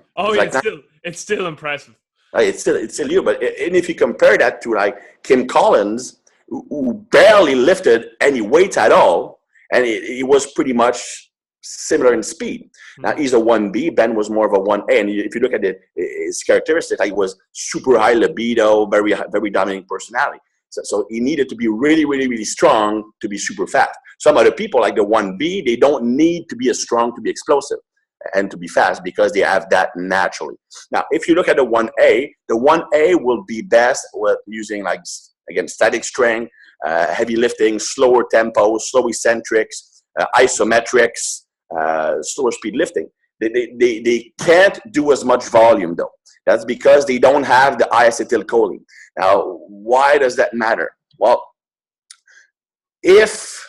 It's still impressive. It's still you, but and if you compare that to like Kim Collins, who barely lifted any weights at all, and he was pretty much similar in speed. Now he's a 1B. Ben was more of a 1A. And if you look at his characteristics, he was super high libido, very very dominant personality. So he needed to be really, really, really strong to be super fast. Some other people, like the 1B, they don't need to be as strong to be explosive and to be fast because they have that naturally. Now, if you look at the 1A will be best with using, like, again, static strength, heavy lifting, slower tempo, slow eccentrics, isometrics, slower speed lifting. They can't do as much volume, though. That's because they don't have the high acetylcholine. Now, why does that matter? Well, if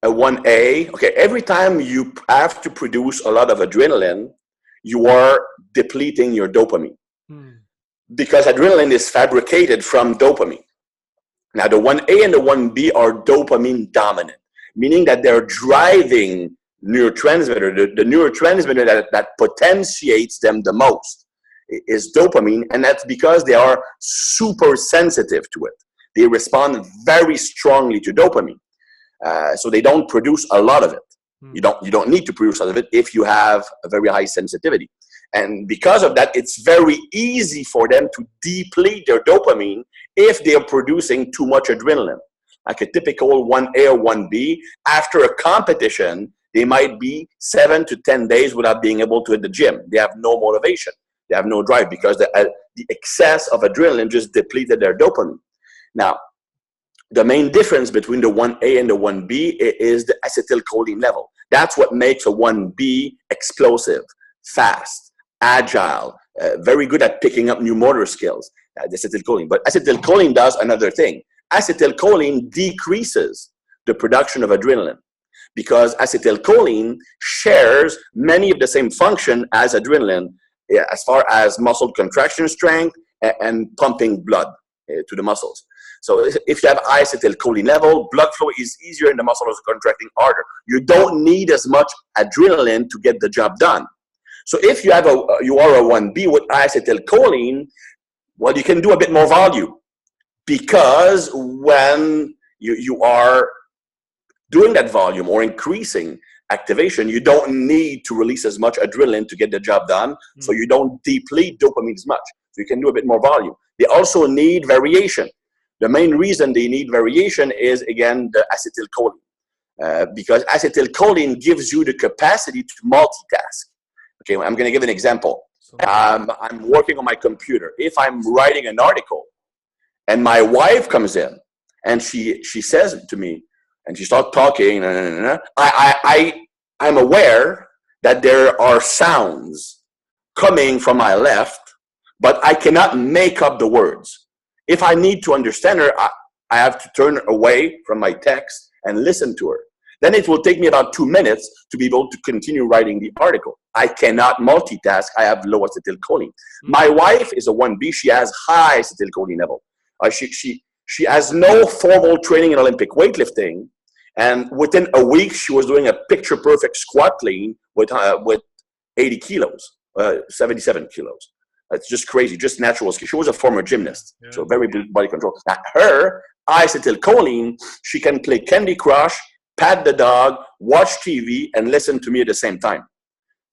a 1A, okay, every time you have to produce a lot of adrenaline, you are depleting your dopamine. Because adrenaline is fabricated from dopamine. Now, the 1A and the 1B are dopamine dominant, meaning that they're driving neurotransmitter. The neurotransmitter that potentiates them the most is dopamine, and that's because they are super sensitive to it. They respond very strongly to dopamine. So they don't produce a lot of it. You don't need to produce a lot of it if you have a very high sensitivity. And because of that, it's very easy for them to deplete their dopamine if they are producing too much adrenaline. Like a typical 1A or 1B, after a competition, they might be 7 to 10 days without being able to hit the gym. They have no motivation. They have no drive because the excess of adrenaline just depleted their dopamine. Now, the main difference between the 1A and the 1B is the acetylcholine level. That's what makes a 1B explosive, fast, agile, very good at picking up new motor skills, the acetylcholine. But acetylcholine does another thing. Acetylcholine decreases the production of adrenaline because acetylcholine shares many of the same function as adrenaline as far as muscle contraction strength and pumping blood to the muscles. So if you have high acetylcholine level, blood flow is easier in the muscles are contracting harder. You don't need as much adrenaline to get the job done. So if you are a 1B with high acetylcholine, well, you can do a bit more volume because when you are doing that volume or increasing activation, you don't need to release as much adrenaline to get the job done. So you don't deplete dopamine as much. So you can do a bit more volume. They also need variation. The main reason they need variation is, again, the acetylcholine. Because acetylcholine gives you the capacity to multitask. Okay, I'm going to give an example. I'm working on my computer. If I'm writing an article and my wife comes in and she says to me, and she starts talking, I'm aware that there are sounds coming from my left, but I cannot make up the words. If I need to understand her, I have to turn away from my text and listen to her. Then it will take me about 2 minutes to be able to continue writing the article. I cannot multitask. I have low acetylcholine. My wife is a 1B. She has high acetylcholine level. She has no formal training in Olympic weightlifting. And within a week, she was doing a picture-perfect squat clean with 80 kilos, 77 kilos. That's just crazy, just natural skill. She was a former gymnast, so very good body control. Now, her acetylcholine, she can play Candy Crush, pat the dog, watch TV, and listen to me at the same time.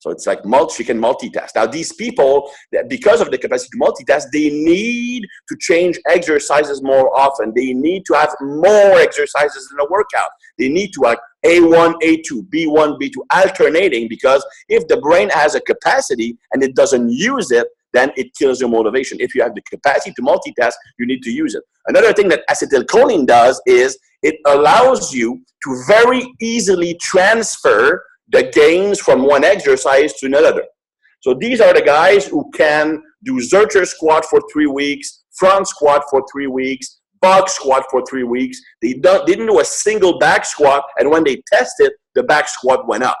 So it's like she can multitask. Now, these people, because of the capacity to multitask, they need to change exercises more often. They need to have more exercises in a workout. They need to have A1, A2, B1, B2, alternating, because if the brain has a capacity and it doesn't use it, then it kills your motivation. If you have the capacity to multitask, you need to use it. Another thing that acetylcholine does is it allows you to very easily transfer the gains from one exercise to another. So these are the guys who can do Zercher squat for 3 weeks, front squat for 3 weeks, box squat for 3 weeks. They didn't do a single back squat, and when they tested, the back squat went up.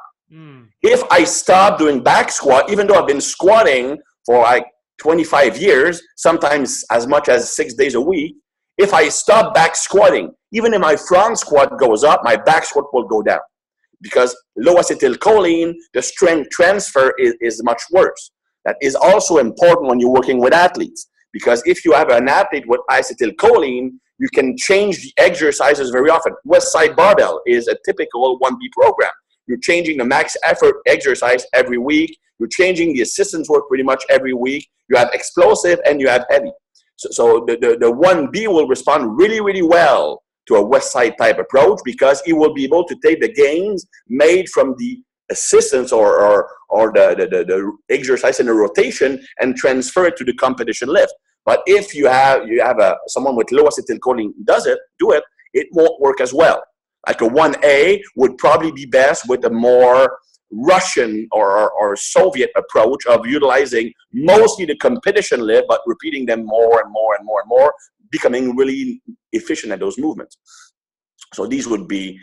If I stop doing back squat, even though I've been squatting for like 25 years, sometimes as much as 6 days a week, if I stop back squatting, even if my front squat goes up, my back squat will go down. Because low acetylcholine, the strength transfer is much worse. That is also important when you're working with athletes. Because if you have an athlete with acetylcholine, you can change the exercises very often. West Side Barbell is a typical 1B program. You're changing the max effort exercise every week. You're changing the assistance work pretty much every week. You have explosive and you have heavy. So the 1B will respond really, really well to a West Side type approach, because he will be able to take the gains made from the assistance or the exercise in the rotation and transfer it to the competition lift. But if you have someone with low acetylcholine do it, it won't work as well. Like a 1A would probably be best with a more Russian or Soviet approach of utilizing mostly the competition lift, but repeating them more and more and more and more, becoming really efficient at those movements. So these would be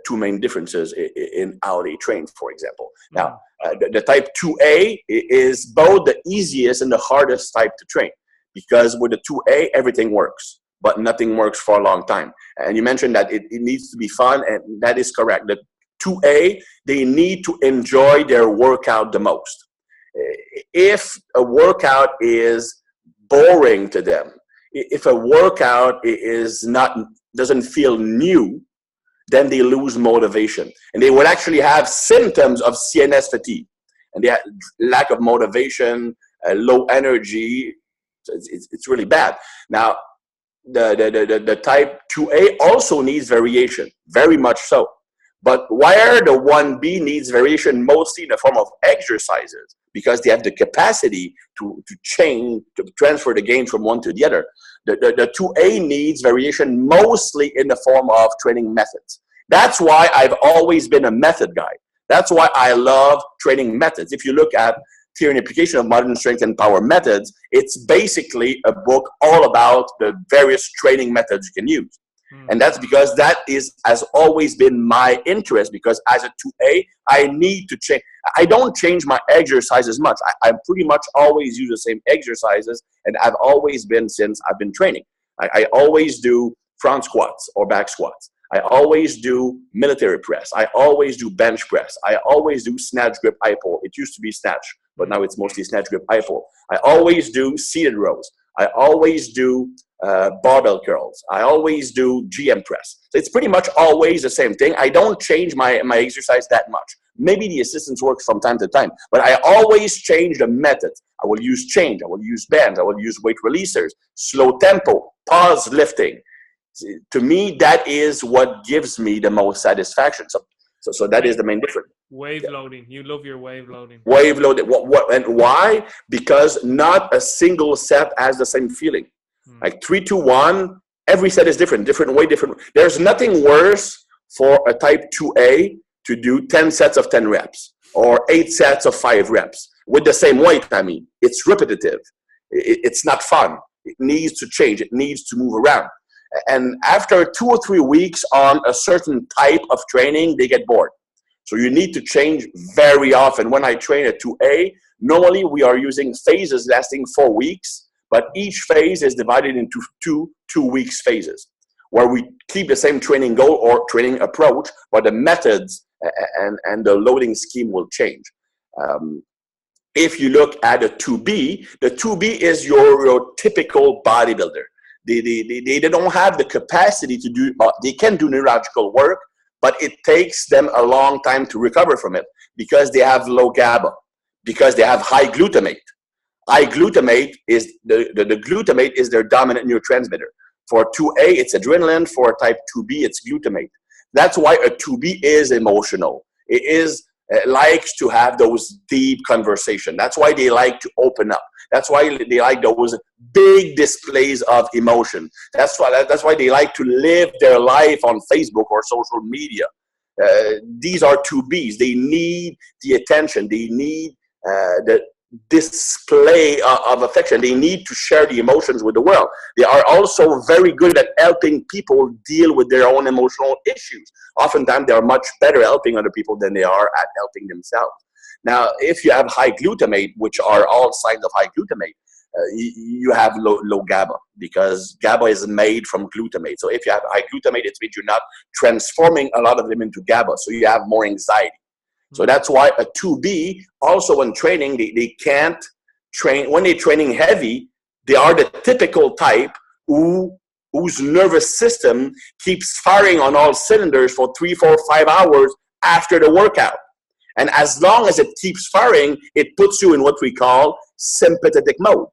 two main differences in how they train, for example. Now, the type 2A is both the easiest and the hardest type to train, because with the 2A, everything works, but nothing works for a long time. And you mentioned that it needs to be fun, and that is correct. The 2A, they need to enjoy their workout the most. If a workout is boring to them, if a workout doesn't feel new, then they lose motivation. And they will actually have symptoms of CNS fatigue. And they have lack of motivation, low energy. It's really bad. Now, the type 2A also needs variation, very much so. But where the 1B needs variation mostly in the form of exercises, because they have the capacity to transfer the gain from one to the other. The 2A needs variation mostly in the form of training methods. That's why I've always been a method guy. That's why I love training methods. If you look at Theory and Application of Modern Strength and Power Methods, it's basically a book all about the various training methods you can use. And that's because that has always been my interest, because as a 2A, I need to change. I don't change my exercises much. I pretty much always use the same exercises, and I've always been since I've been training. I always do front squats or back squats. I always do military press. I always do bench press. I always do snatch grip high pull. It used to be snatch, but now it's mostly snatch grip high pull. I always do seated rows. I always do barbell curls. I always do GM press. So it's pretty much always the same thing. I don't change my exercise that much. Maybe the assistance works from time to time, but I always change the methods. I will use change. I will use bands. I will use weight releasers, slow tempo, pause lifting. To me, that is what gives me the most satisfaction. So that is the main difference. Wave loading. You love your wave loading. Wave loading. And why? Because not a single set has the same feeling. Like 3, 2, 1, every set is different, different way, different. There's nothing worse for a type 2A to do 10 sets of 10 reps or 8 sets of 5 reps with the same weight. I mean, it's repetitive. It's not fun. It needs to change. It needs to move around. And after 2 or 3 weeks on a certain type of training, they get bored. So you need to change very often. When I train a 2A, normally we are using phases lasting 4 weeks. But each phase is divided into two weeks phases, where we keep the same training goal or training approach, but the methods and the loading scheme will change. If you look at a 2B, the 2B is your typical bodybuilder. They don't have the capacity to do, they can do neurological work, but it takes them a long time to recover from it because they have low GABA, because they have high glutamate. High glutamate is the glutamate is their dominant neurotransmitter. For 2A, it's adrenaline. For type 2B, it's glutamate. That's why a 2B is emotional. It likes to have those deep conversations. That's why they like to open up. That's why they like those big displays of emotion. That's why they like to live their life on Facebook or social media. These are 2Bs. They need the attention. They need the display of affection. They need to share the emotions with the world. They are also very good at helping people deal with their own emotional issues. Oftentimes, they are much better helping other people than they are at helping themselves. Now, if you have high glutamate, which are all signs of high glutamate, you have low GABA, because GABA is made from glutamate. So if you have high glutamate, it means you're not transforming a lot of them into GABA, so you have more anxiety. So that's why a 2B, also when training, they can't train. When they're training heavy, they are the typical type whose nervous system keeps firing on all cylinders for 3, 4, 5 hours after the workout. And as long as it keeps firing, it puts you in what we call sympathetic mode.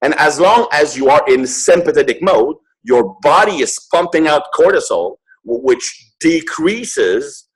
And as long as you are in sympathetic mode, your body is pumping out cortisol, which decreases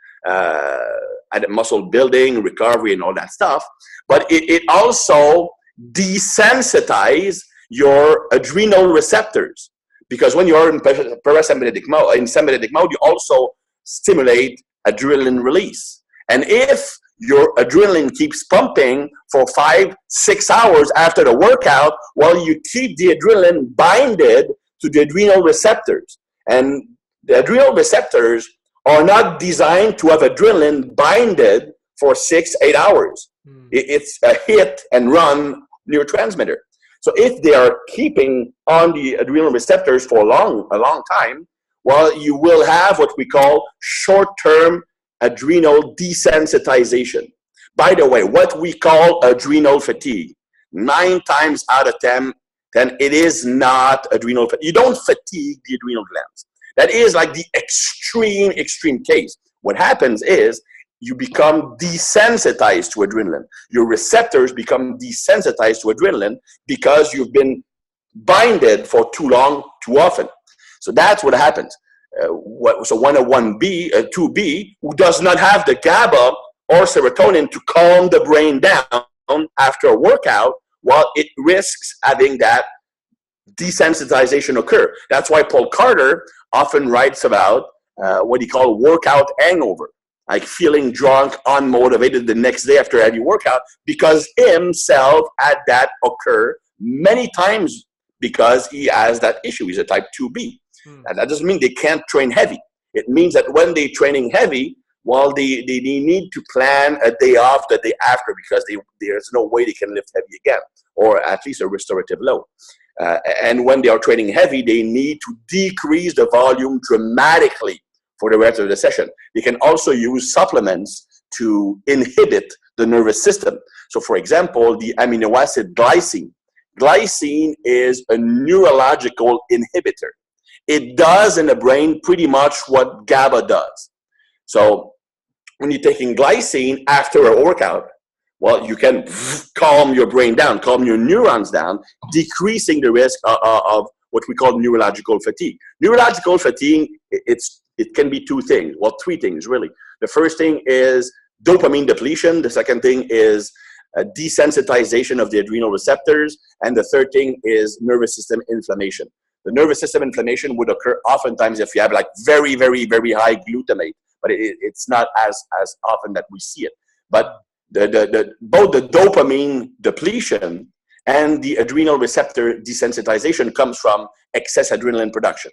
at muscle building, recovery, and all that stuff. But it also desensitizes your adrenal receptors, because when you're in parasympathetic mode, in sympathetic mode, you also stimulate adrenaline release. And if your adrenaline keeps pumping for 5, 6 hours after the workout, well, you keep the adrenaline binded to the adrenal receptors. And the adrenal receptors are not designed to have adrenaline binded for 6, 8 hours. It's a hit and run neurotransmitter. So if they are keeping on the adrenal receptors for a long time, well, you will have what we call short-term adrenal desensitization. By the way, what we call adrenal fatigue, 9 times out of 10, it is not adrenal fatigue. You don't fatigue the adrenal glands. That is like the extreme case. What happens is you become desensitized to adrenaline. Your receptors become desensitized to adrenaline because you've been binded for too long, too often. So that's what happens. So when a 1B, a 2B, who does not have the GABA or serotonin to calm the brain down after a workout, well, it risks having that desensitization occur. That's why Paul Carter often writes about what he calls workout hangover. like feeling drunk, unmotivated the next day after a heavy workout, because himself had that occur many times because he has that issue. He's a type 2B. And that doesn't mean they can't train heavy. It means that when they're training heavy, well, they need to plan a day off the day after, because there's no way they can lift heavy again, or at least a restorative load. And when they are training heavy, they need to decrease the volume dramatically for the rest of the session. They can also use supplements to inhibit the nervous system. So for example, the amino acid glycine. Glycine is a neurological inhibitor. It does in the brain pretty much what GABA does. So when you're taking glycine after a workout, well, you can calm your brain down, calm your neurons down, decreasing the risk of what we call neurological fatigue. Neurological fatigue, it can be two things, well, three things really. The first thing is dopamine depletion. The second thing is desensitization of the adrenal receptors. And the third thing is nervous system inflammation. The nervous system inflammation would occur oftentimes if you have like very, very, very high glutamate, but it's not as often that we see it. But both the dopamine depletion and the adrenal receptor desensitization comes from excess adrenaline production.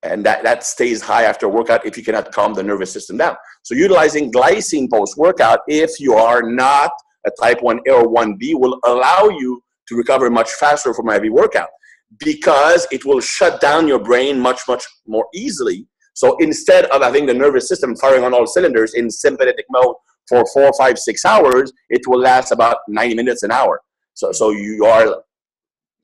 And that stays high after workout if you cannot calm the nervous system down. So utilizing glycine post-workout, if you are not a type 1A or 1B, will allow you to recover much faster from a heavy workout, because it will shut down your brain much, much more easily. So instead of having the nervous system firing on all cylinders in sympathetic mode for 4, 5, 6 hours, it will last about 90 minutes, an hour. So you are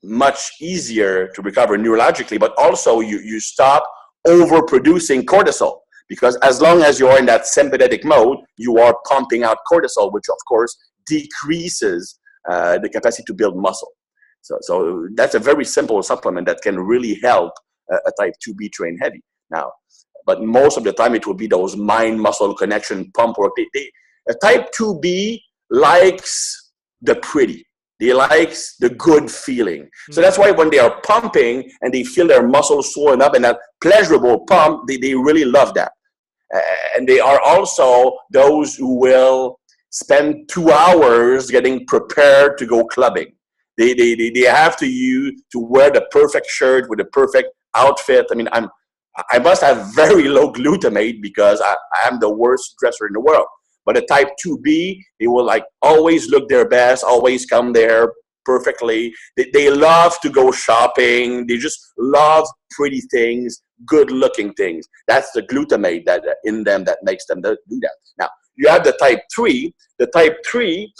much easier to recover neurologically, but also you stop overproducing cortisol, because as long as you are in that sympathetic mode, you are pumping out cortisol, which of course decreases the capacity to build muscle. So that's a very simple supplement that can really help a type 2B train heavy. Now, but most of the time it will be those mind-muscle connection pump work. A type 2B likes the pretty. They like the good feeling. So that's why when they are pumping and they feel their muscles swollen up and that pleasurable pump, they really love that. And they are also those who will spend 2 hours getting prepared to go clubbing. They have to wear the perfect shirt with the perfect outfit. I mean, I must have very low glutamate because I am the worst dresser in the world. But a type 2B, they will like always look their best, always come there perfectly. They love to go shopping. They just love pretty things, good looking things. That's the glutamate that in them that makes them do that. Now, you have the type 3. The type 3,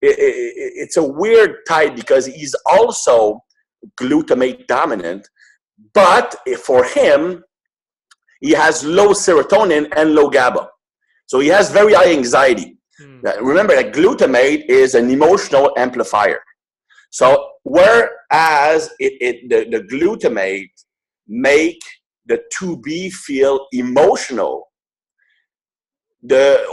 it's a weird type because he's also glutamate dominant, but for him, he has low serotonin and low GABA. So he has very high anxiety. Remember that glutamate is an emotional amplifier. So whereas the glutamate make the 2B feel emotional,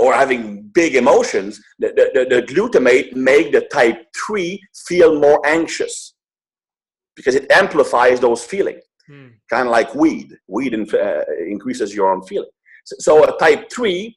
or having big emotions, the glutamate make the type 3 feel more anxious because it amplifies those feelings. Kind of like weed. Weed increases your own feeling. So a type 3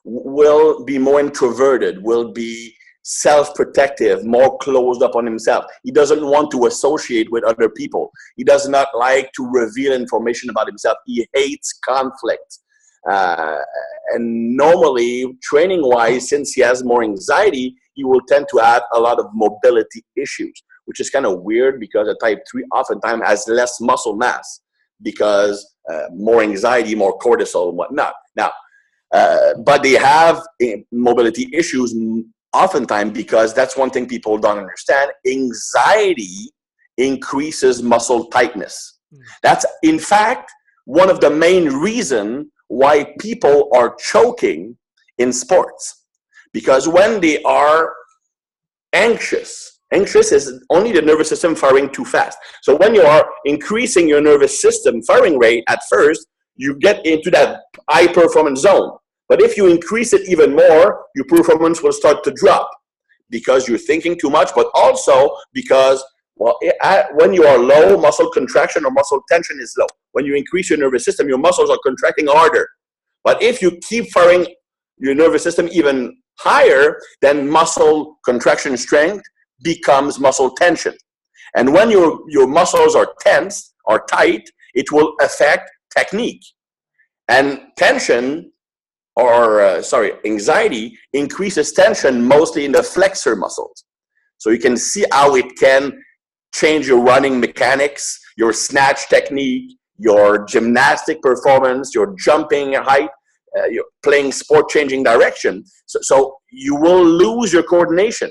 will be more introverted, will be self-protective, more closed up on himself. He doesn't want to associate with other people. He does not like to reveal information about himself. He hates conflict. And normally, training-wise, since he has more anxiety, he will tend to have a lot of mobility issues, which is kind of weird because a type 3 oftentimes has less muscle mass because more anxiety, more cortisol and whatnot. Now, but they have mobility issues oftentimes because that's one thing people don't understand. Anxiety increases muscle tightness. That's, in fact, one of the main reasons why people are choking in sports. Because when they are anxious is only the nervous system firing too fast. So when you are increasing your nervous system firing rate at first, you get into that high performance zone. But if you increase it even more, your performance will start to drop because you're thinking too much, but also because, well, when you are low, muscle contraction or muscle tension is low. When you increase your nervous system, your muscles are contracting harder. But if you keep firing your nervous system even higher, then muscle contraction strength becomes muscle tension. And when your muscles are tense or tight, it will affect technique. And anxiety increases tension mostly in the flexor muscles. So you can see how it can change your running mechanics, your snatch technique, your gymnastic performance, your jumping height, you're playing sport changing direction. So you will lose your coordination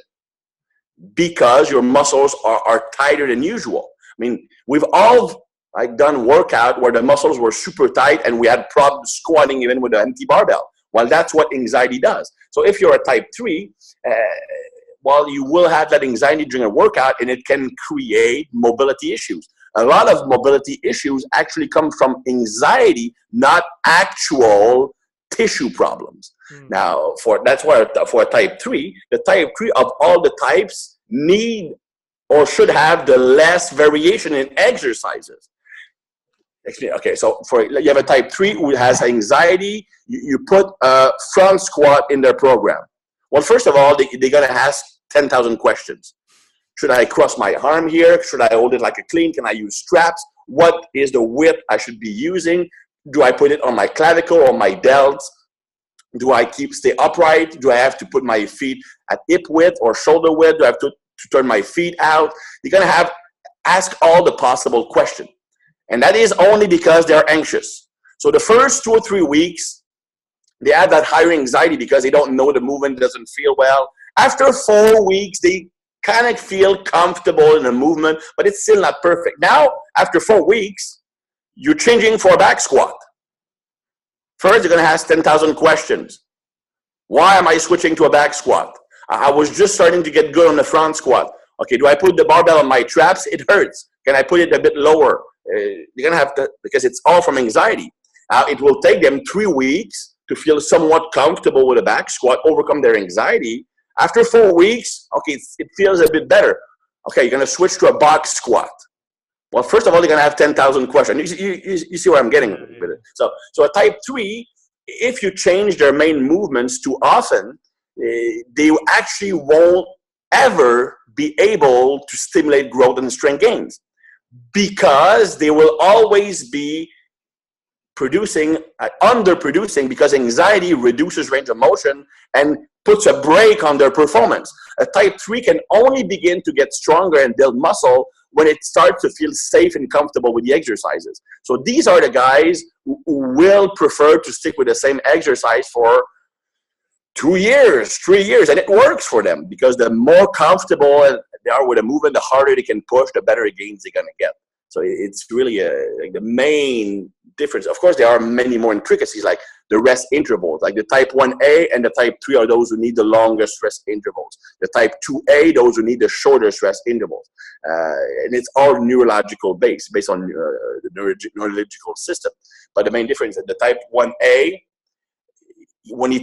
because your muscles are tighter than usual. I mean, we've all done workout where the muscles were super tight and we had problems squatting even with an empty barbell. Well, that's what anxiety does. So if you're a type 3, you will have that anxiety during a workout, and it can create mobility issues. A lot of mobility issues actually come from anxiety, not actual tissue problems. Now, that's why for a type 3, the type 3 of all the types need or should have the less variation in exercises. Okay, so you have a type 3 who has anxiety, you put a front squat in their program. Well, first of all, they're going to ask 10,000 questions. Should I cross my arm here? Should I hold it like a clean? Can I use straps? What is the width I should be using? Do I put it on my clavicle or my delts? Do I stay upright? Do I have to put my feet at hip width or shoulder width? Do I have to turn my feet out? You're going to ask all the possible questions. And that is only because they're anxious. So the first 2 or 3 weeks, they have that higher anxiety because they don't know the movement doesn't feel well. After 4 weeks, they kind of feel comfortable in the movement, but it's still not perfect. Now, after 4 weeks, you're changing for a back squat. First, you're going to ask 10,000 questions. Why am I switching to a back squat? I was just starting to get good on the front squat. Okay, do I put the barbell on my traps? It hurts. Can I put it a bit lower? You're going to have to, because it's all from anxiety. It will take them 3 weeks to feel somewhat comfortable with a back squat, overcome their anxiety. After 4 weeks, okay, it feels a bit better. Okay, you're going to switch to a box squat. Well, first of all, you're going to have 10,000 questions. You see where I'm getting with it. So a type 3, if you change their main movements too often, they actually won't ever be able to stimulate growth and strength gains because they will always be underproducing because anxiety reduces range of motion and puts a brake on their performance. A type 3 can only begin to get stronger and build muscle when it starts to feel safe and comfortable with the exercises. So these are the guys who will prefer to stick with the same exercise for 2 years, 3 years, and it works for them because the more comfortable they are with a movement, the harder they can push, the better gains they're going to get. So it's really the main difference. Of course, there are many more intricacies, like the rest intervals. Like the type 1A and the type 3 are those who need the longest rest intervals. The type 2A, those who need the shortest rest intervals. And it's all neurological based on the neurological system. But the main difference is that the type 1A, when he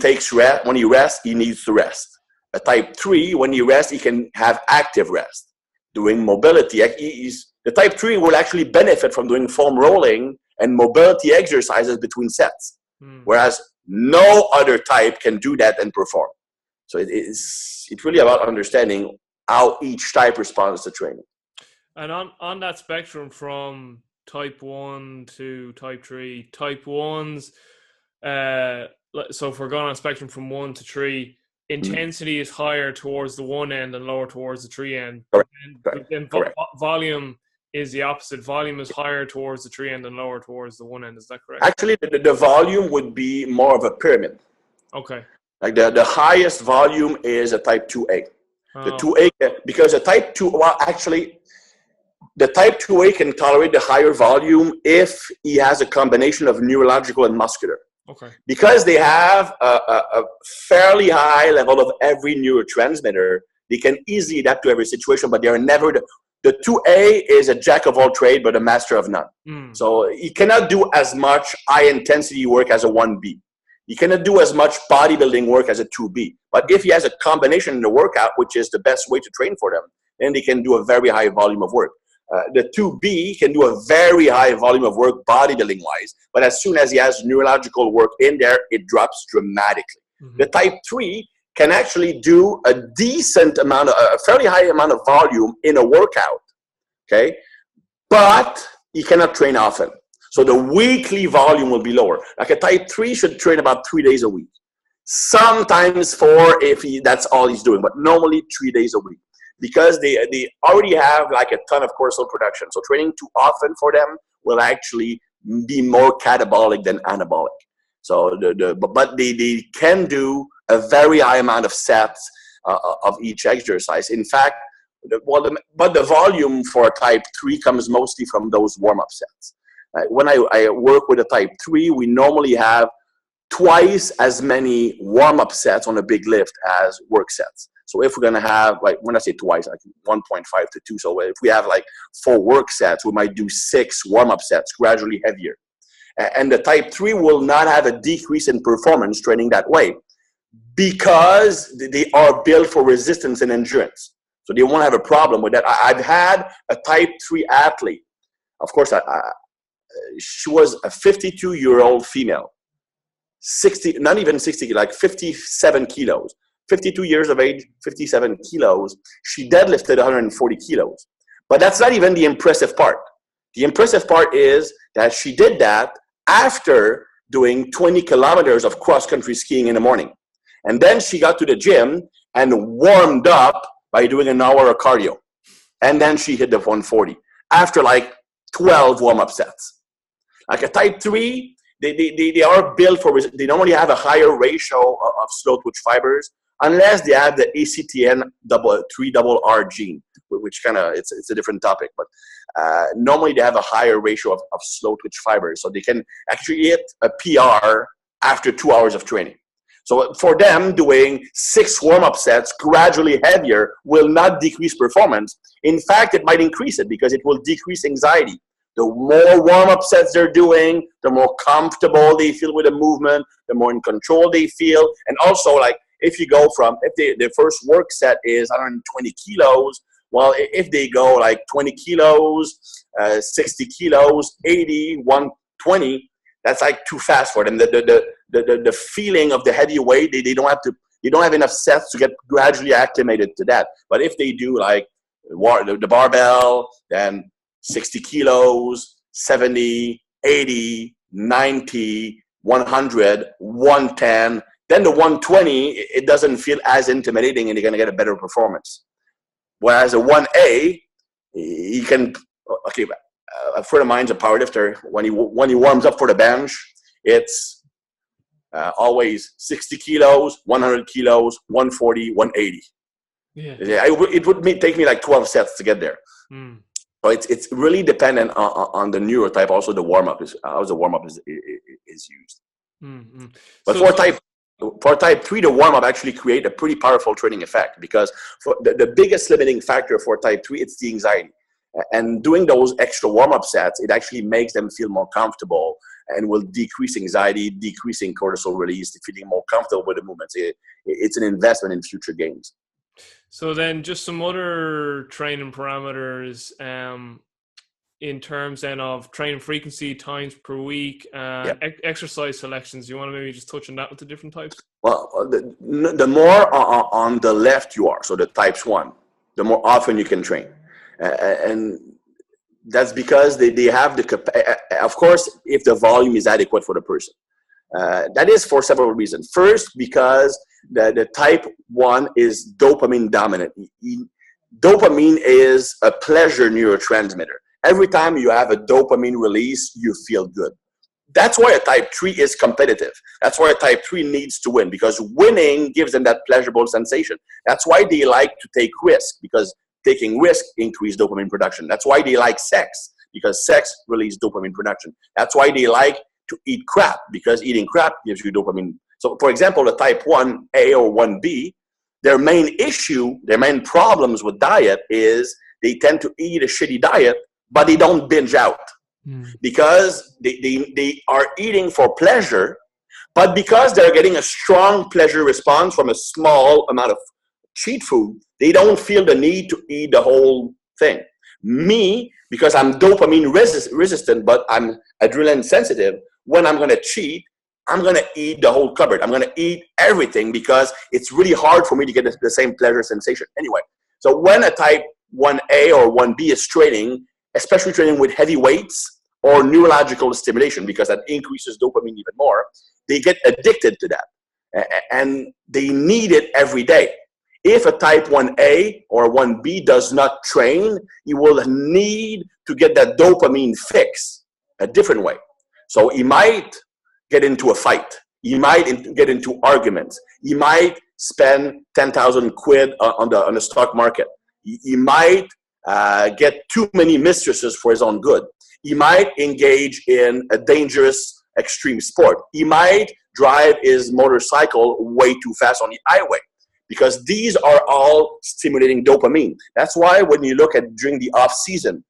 rests, he needs to rest. A type 3, when he rests, he can have active rest. Doing mobility, the type 3 will actually benefit from doing foam rolling and mobility exercises between sets, whereas no other type can do that and perform. So it's really about understanding how each type responds to training. And on that spectrum from type 1 to type 3, type 1s, so if we're going on a spectrum from 1 to 3, intensity is higher towards the 1 end and lower towards the 3 end. Correct. Volume is the opposite. Volume is higher towards the 3 end and lower towards the 1 end. Is that correct? Actually, the volume would be more of a pyramid. Okay. Like the highest volume is a type 2A. The 2A, because the type 2, the type 2A can tolerate the higher volume if he has a combination of neurological and muscular. Okay. Because they have a fairly high level of every neurotransmitter, they can easily adapt to every situation, but they are never the 2A is a jack of all trades, but a master of none. So he cannot do as much high intensity work as a 1B. He cannot do as much bodybuilding work as a 2B. But if he has a combination in the workout, which is the best way to train for them, then they can do a very high volume of work. The 2B can do a very high volume of work bodybuilding wise, but as soon as he has neurological work in there, it drops dramatically. The type 3 can actually do a decent amount, a fairly high amount of volume in a workout, okay? But he cannot train often. So the weekly volume will be lower. Like a type 3 should train about 3 days a week. Sometimes 4 if that's all he's doing, but normally 3 days a week. Because they already have like a ton of cortisol production. So training too often for them will actually be more catabolic than anabolic. So but they can do a very high amount of sets of each exercise. In fact, but the volume for type 3 comes mostly from those warm-up sets. When I work with a type 3, we normally have twice as many warm-up sets on a big lift as work sets. So if we're going to have, like, when I say twice, like 1.5 to 2. So if we have like 4 work sets, we might do 6 warm-up sets, gradually heavier. And the type 3 will not have a decrease in performance training that way because they are built for resistance and endurance. So they won't have a problem with that. I've had a type 3 athlete. Of course, she was a 52-year-old female, 60, not even 60, like 57 kilos. 52 years of age, 57 kilos. She deadlifted 140 kilos. But that's not even the impressive part. The impressive part is that she did that after doing 20 kilometers of cross-country skiing in the morning. And then she got to the gym and warmed up by doing an hour of cardio. And then she hit the 140 after like 12 warm-up sets. Like a type 3, they are built for, they normally have a higher ratio of slow twitch fibers, unless they have the ACTN 3RR gene, which kind of, it's a different topic, but normally they have a higher ratio of slow twitch fibers, so they can actually hit a PR after 2 hours of training. So for them, doing 6 warm-up sets, gradually heavier, will not decrease performance. In fact, it might increase it because it will decrease anxiety. The more warm-up sets they're doing, the more comfortable they feel with the movement, the more in control they feel. And also, like, if you go from, if their first work set is 120 kilos, well, if they go like 20 kilos, 60 kilos, 80, 120, that's like too fast for them. The feeling of the heavy weight, they don't have enough sets to get gradually acclimated to that. But if they do like the barbell, then 60 kilos, 70, 80, 90, 100, 110, then the 120, it doesn't feel as intimidating and you're going to get a better performance. Whereas a 1A, he can, okay, a friend of mine's a powerlifter. When he warms up for the bench, it's always 60 kilos, 100 kilos, 140, 180. Yeah. It would take me like 12 sets to get there. So it's really dependent on the neurotype. Also, the warm-up is how the warm-up is used. But for type 3, the warm-up actually create a pretty powerful training effect because for the biggest limiting factor for type 3, it's the anxiety. And doing those extra warm-up sets, it actually makes them feel more comfortable and will decrease anxiety, decreasing cortisol release, feeling more comfortable with the movements. It's an investment in future gains. So then just some other training parameters in terms then of training frequency, times per week, exercise selections. You want to maybe just touch on that with the different types? Well, the more on the left you are, so the types 1, the more often you can train. And that's because they have of course, if the volume is adequate for the person. That is for several reasons. First, because the type 1 is dopamine dominant. Dopamine is a pleasure neurotransmitter. Every time you have a dopamine release, you feel good. That's why a type 3 is competitive. That's why a type 3 needs to win, because winning gives them that pleasurable sensation. That's why they like to take risk, because taking risk increases dopamine production. That's why they like sex, because sex releases dopamine production. That's why they like to eat crap, because eating crap gives you dopamine. So, for example, the type 1A or 1B, their main problems with diet is they tend to eat a shitty diet, but they don't binge out. Because they are eating for pleasure, but because they're getting a strong pleasure response from a small amount of cheat food, they don't feel the need to eat the whole thing. Me, because I'm dopamine resistant, but I'm adrenaline sensitive, when I'm going to cheat, I'm going to eat the whole cupboard. I'm going to eat everything because it's really hard for me to get the same pleasure sensation. Anyway, so when a type 1A or 1B is training, especially training with heavy weights or neurological stimulation, because that increases dopamine even more, they get addicted to that. And they need it every day. If a type 1A or 1B does not train, he will need to get that dopamine fix a different way. So he might get into a fight. He might get into arguments. He might spend 10,000 quid on the stock market. He might get too many mistresses for his own good. He might engage in a dangerous extreme sport. He might drive his motorcycle way too fast on the highway, because these are all stimulating dopamine. That's why when you look at during the off season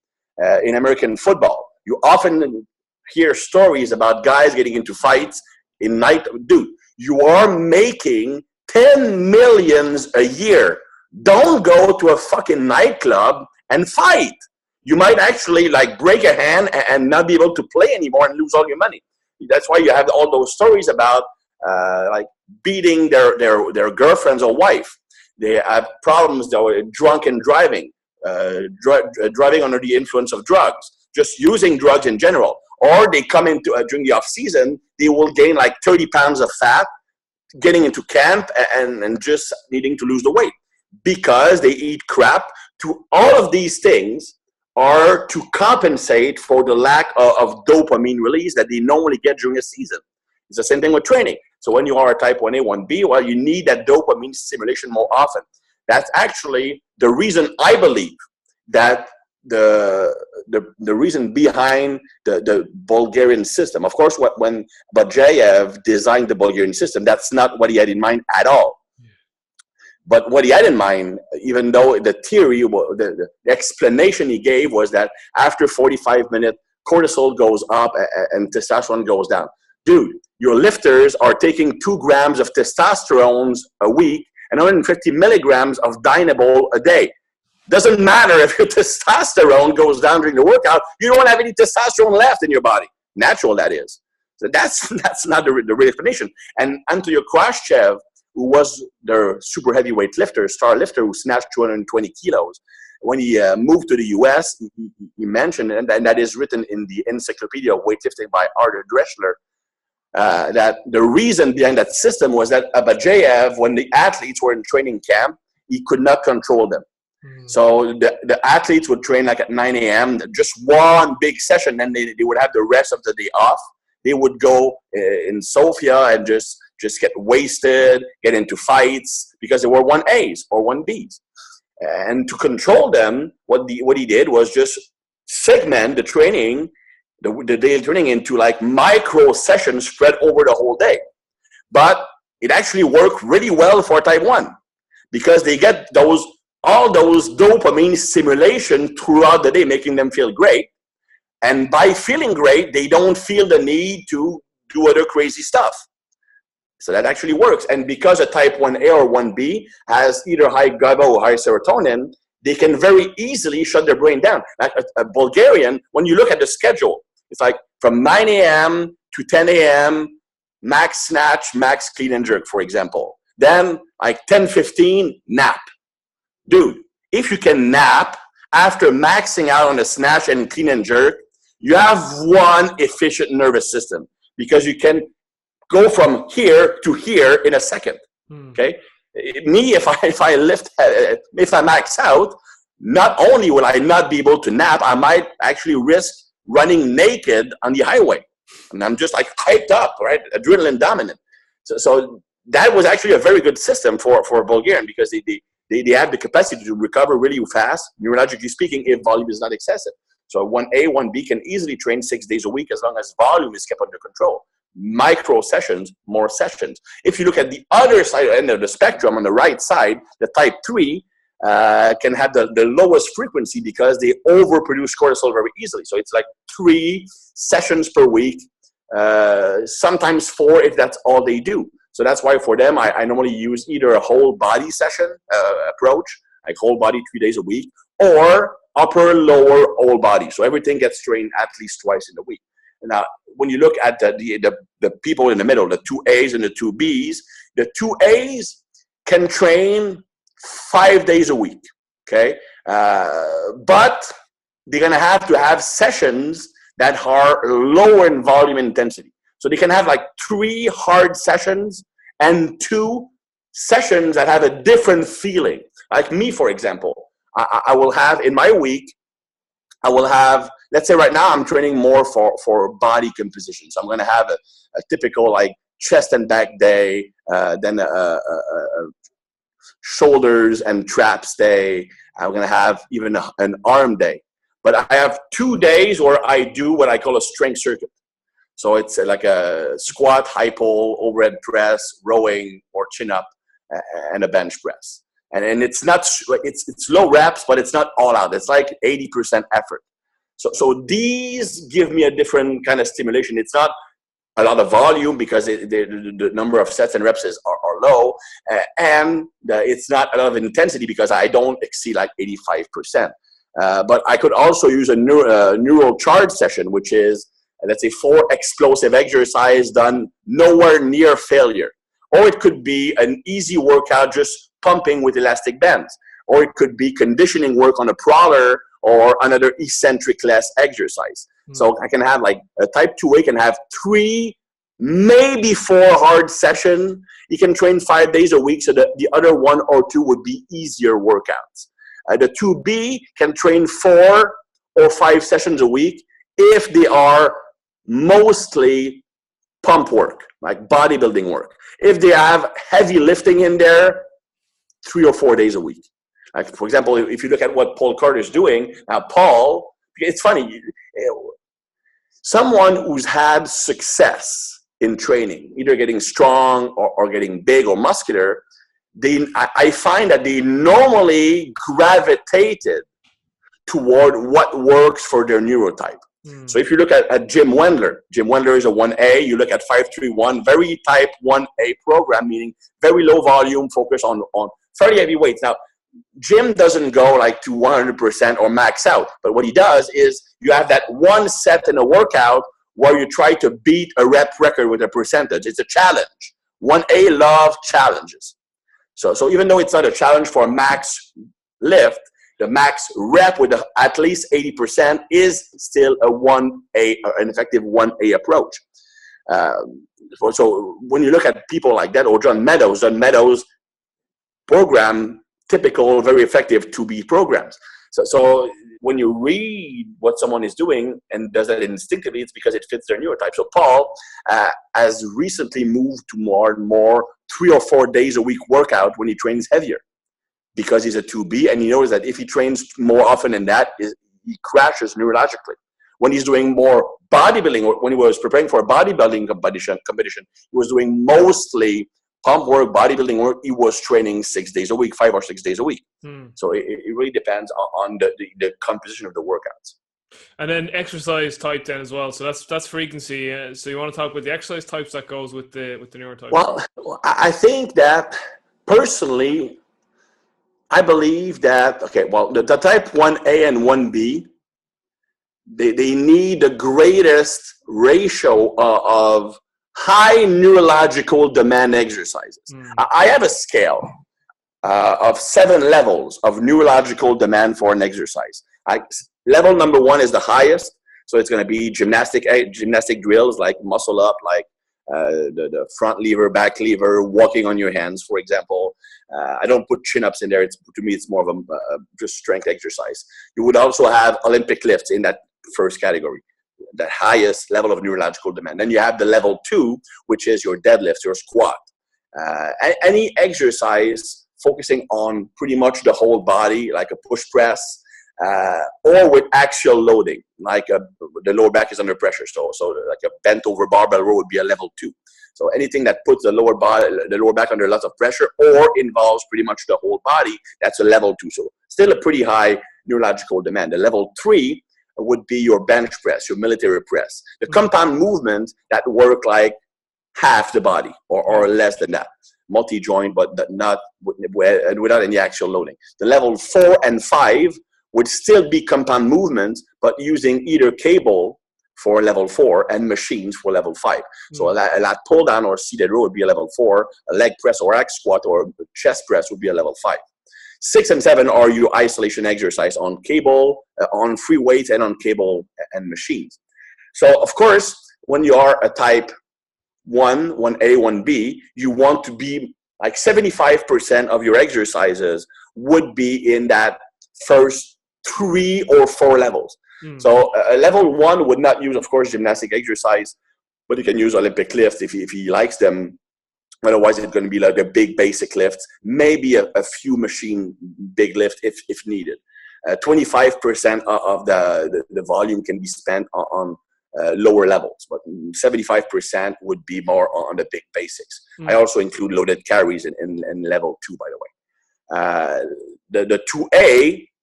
in American football, you often hear stories about guys getting into fights in night. Dude, you are making 10 millions a year. Don't go to a fucking nightclub and fight. You might actually like break a hand and not be able to play anymore and lose all your money. That's why you have all those stories about like beating their girlfriends or wife. They have problems though, drunk and driving, driving under the influence of drugs, just using drugs in general. Or they come into during the off season, they will gain like 30 pounds of fat, getting into camp and just needing to lose the weight because they eat crap. To all of these things are to compensate for the lack of dopamine release that they normally get during a season. It's the same thing with training. So when you are a type 1A, 1B, well, you need that dopamine stimulation more often. That's actually the reason I believe that the reason behind the Bulgarian system. Of course, when Bajayev designed the Bulgarian system, that's not what he had in mind at all. But what he had in mind, even though the theory, the explanation he gave was that after 45 minutes, cortisol goes up and testosterone goes down. Dude, your lifters are taking 2 grams of testosterone a week and 150 milligrams of Dynabol a day. Doesn't matter if your testosterone goes down during the workout, you don't have any testosterone left in your body. Natural, that is. So that's not the real explanation. And Antonio Khrushchev, who was their super heavyweight lifter, star lifter, who snatched 220 kilos, when he moved to the US, he mentioned, and that is written in the Encyclopedia of Weightlifting by Arthur Dressler, that the reason behind that system was that Bajayev, when the athletes were in training camp, he could not control them. So the athletes would train like at 9 a.m., just one big session, then they would have the rest of the day off. They would go in Sofia and just get wasted, get into fights, because they were 1As or 1Bs. And to control them, what he did was just segment the training, the daily training, into like micro sessions spread over the whole day. But it actually worked really well for type 1 because they get all those dopamine stimulation throughout the day, making them feel great. And by feeling great, they don't feel the need to do other crazy stuff. So that actually works. And because a type 1A or 1B has either high GABA or high serotonin, they can very easily shut their brain down. Like a Bulgarian, when you look at the schedule, it's like from 9 a.m. to 10 a.m., max snatch, max clean and jerk, for example. Then like 10:15, nap. Dude, if you can nap after maxing out on the snatch and clean and jerk, you have one efficient nervous system because you can go from here to here in a second. Okay, me, if I max out, not only will I not be able to nap, I might actually risk running naked on the highway, and I'm just like hyped up, right? Adrenaline dominant. So that was actually a very good system for Bulgarian because they have the capacity to recover really fast, neurologically speaking, if volume is not excessive. So 1A, 1B can easily train 6 days a week as long as volume is kept under control. Micro sessions, more sessions. If you look at the other side end of the spectrum, on the right side, the type 3 can have the lowest frequency because they overproduce cortisol very easily. So it's like 3 sessions per week, sometimes 4 if that's all they do. So that's why for them, I normally use either a whole body session approach, like whole body 3 days a week, or upper, lower, whole body. So everything gets trained at least twice in a week. Now, when you look at the people in the middle, the 2As and the 2Bs, the 2As can train 5 days a week, okay? But they're gonna have to have sessions that are lower in volume intensity. So they can have like 3 hard sessions and 2 sessions that have a different feeling. Like me, for example, I will have in my week, I will have, let's say right now I'm training more for body composition. So I'm going to have a typical like chest and back day, then a shoulders and traps day. I'm going to have even an arm day. But I have 2 days where I do what I call a strength circuit. So it's like a squat, high pull, overhead press, rowing, or chin up, and a bench press. And it's not, it's low reps, but it's not all out. It's like 80% effort. So these give me a different kind of stimulation. It's not a lot of volume because the number of sets and reps are low. And it's not a lot of intensity because I don't exceed like 85%. But I could also use a neural charge session, which is, let's say, 4 explosive exercise done nowhere near failure. Or it could be an easy workout just pumping with elastic bands. Or it could be conditioning work on a prowler or another eccentric less exercise. So I can have like a type 2A can have 3, maybe 4 hard sessions. You can train 5 days a week, so that the other 1 or 2 would be easier workouts. The 2B can train 4 or 5 sessions a week if they are mostly pump work, like bodybuilding work. If they have heavy lifting in there, 3 or 4 days a week. Like, for example, if you look at what Paul Carter is doing, now Paul, it's funny, someone who's had success in training, either getting strong or getting big or muscular, I find that they normally gravitated toward what works for their neurotype. So if you look at Jim Wendler is a 1A. You look at 531, very type 1A program, meaning very low volume, focus on fairly heavy weights. Now, Jim doesn't go like to 100% or max out, but what he does is you have that one set in a workout where you try to beat a rep record with a percentage. It's a challenge. 1A love challenges. So even though it's not a challenge for a max lift, the max rep with at least 80% is still a 1A, an effective 1A approach. So when you look at people like that, or John Meadows program, typical, very effective 2B programs. So when you read what someone is doing and does that instinctively, it's because it fits their neurotype. So Paul has recently moved to more and more 3 or 4 days a week workout when he trains heavier, because he's a 2B, and he knows that if he trains more often than that, he crashes neurologically. When he's doing more bodybuilding, or when he was preparing for a bodybuilding competition, he was doing mostly pump work, bodybuilding work. He was training 6 days a week, 5 or 6 days a week. So it really depends on the composition of the workouts. And then exercise type then as well. So that's frequency. So you want to talk about the exercise types that goes with the neurotype? Well, I think that personally, I believe that, okay, well, the type 1A and 1B, they need the greatest ratio of high neurological demand exercises. I have a scale of 7 levels of neurological demand for an exercise. Level number 1 is the highest. So it's going to be gymnastic drills like muscle up, like the front lever, back lever, walking on your hands, for example. I don't put chin-ups in there. To me, it's more of a just strength exercise. You would also have Olympic lifts in that first category, the highest level of neurological demand. Then you have the level 2, which is your deadlift, your squat. Any exercise focusing on pretty much the whole body, like a push press, or with axial loading, like the lower back is under pressure. So like a bent over barbell row would be a level 2. So anything that puts the lower back under lots of pressure or involves pretty much the whole body, that's a level 2. So still a pretty high neurological demand. The level 3 would be your bench press, your military press, the compound movements that work like half the body or less than that, multi-joint, but not without any axial loading. The level 4 and 5 would still be compound movements, but using either cable for level 4 and machines for level 5. So a lat pull down or seated row would be a level 4, a leg press or hack squat or chest press would be a level 5. 6 and 7 are your isolation exercise on cable, on free weights, and on cable and machines. So of course, when you are a type 1, 1A, 1B, you want to be like 75% of your exercises would be in that first 3 or 4 levels. So a level 1 would not use, of course, gymnastic exercise, but you can use Olympic lifts if he likes them. Otherwise, it's going to be like a big basic lifts, maybe a few machine big lift if needed. 25% of the volume can be spent on lower levels, but 75% would be more on the big basics. I also include loaded carries in level 2, by the way.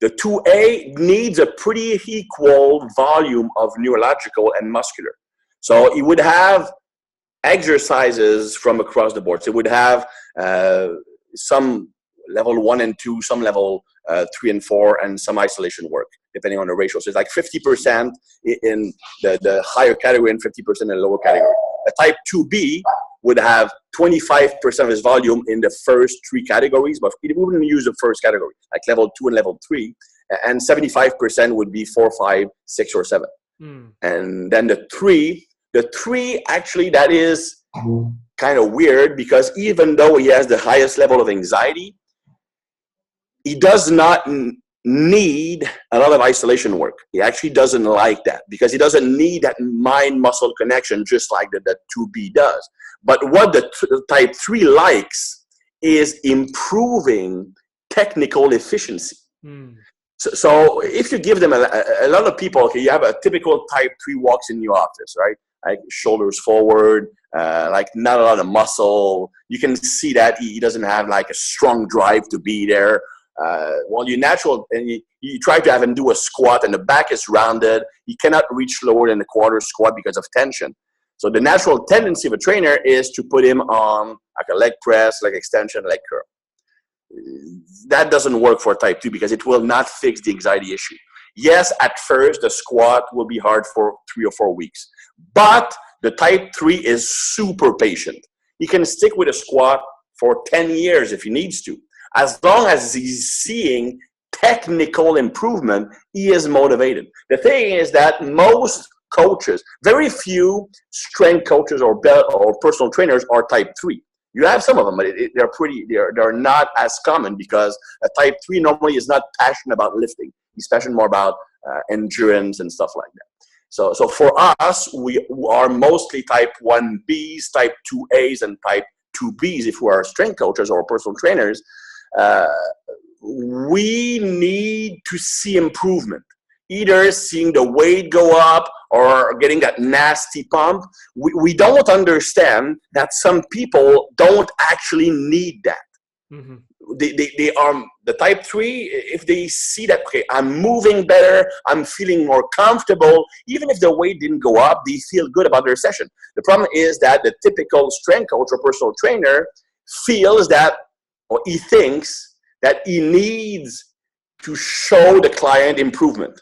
The 2A needs a pretty equal volume of neurological and muscular. So it would have exercises from across the board. So it would have some level 1 and 2, some level 3 and 4, and some isolation work, depending on the ratio. So it's like 50% in the higher category and 50% in the lower category. A type 2B would have 25% of its volume in the first 3 categories, but it wouldn't use the first category, like level 2 and level 3, and 75% would be 4, 5, 6, or 7. And then the 3 actually, that is kind of weird, because even though he has the highest level of anxiety, he does not need a lot of isolation work. He actually doesn't like that, because he doesn't need that mind-muscle connection just like the 2B does. But what the type 3 likes is improving technical efficiency. So if you give them a lot of people, okay, you have a typical type 3 walks in your office, right? Like shoulders forward, like not a lot of muscle. You can see that he doesn't have like a strong drive to be there. Well, you're natural, and you try to have him do a squat and the back is rounded. He cannot reach lower than the quarter squat because of tension. So the natural tendency of a trainer is to put him on like a leg press, leg extension, leg curl. That doesn't work for type 2 because it will not fix the anxiety issue. Yes, at first the squat will be hard for 3 or 4 weeks, but the type 3 is super patient. He can stick with a squat for 10 years if he needs to. As long as he's seeing technical improvement, he is motivated. The thing is that most coaches, very few strength coaches or personal trainers are type 3. You have some of them, but they're not as common, because a type 3 normally is not passionate about lifting. He's passionate more about endurance and stuff like that. So for us, we are mostly type 1Bs, type 2As, and type 2Bs if we are strength coaches or personal trainers. We need to see improvement, either seeing the weight go up or getting that nasty pump. We don't understand that some people don't actually need that. They are the type 3. If they see that, okay, I'm moving better, I'm feeling more comfortable, even if the weight didn't go up, they feel good about their session. The problem is that the typical strength coach or personal trainer feels that, or he thinks that he needs to show the client improvement.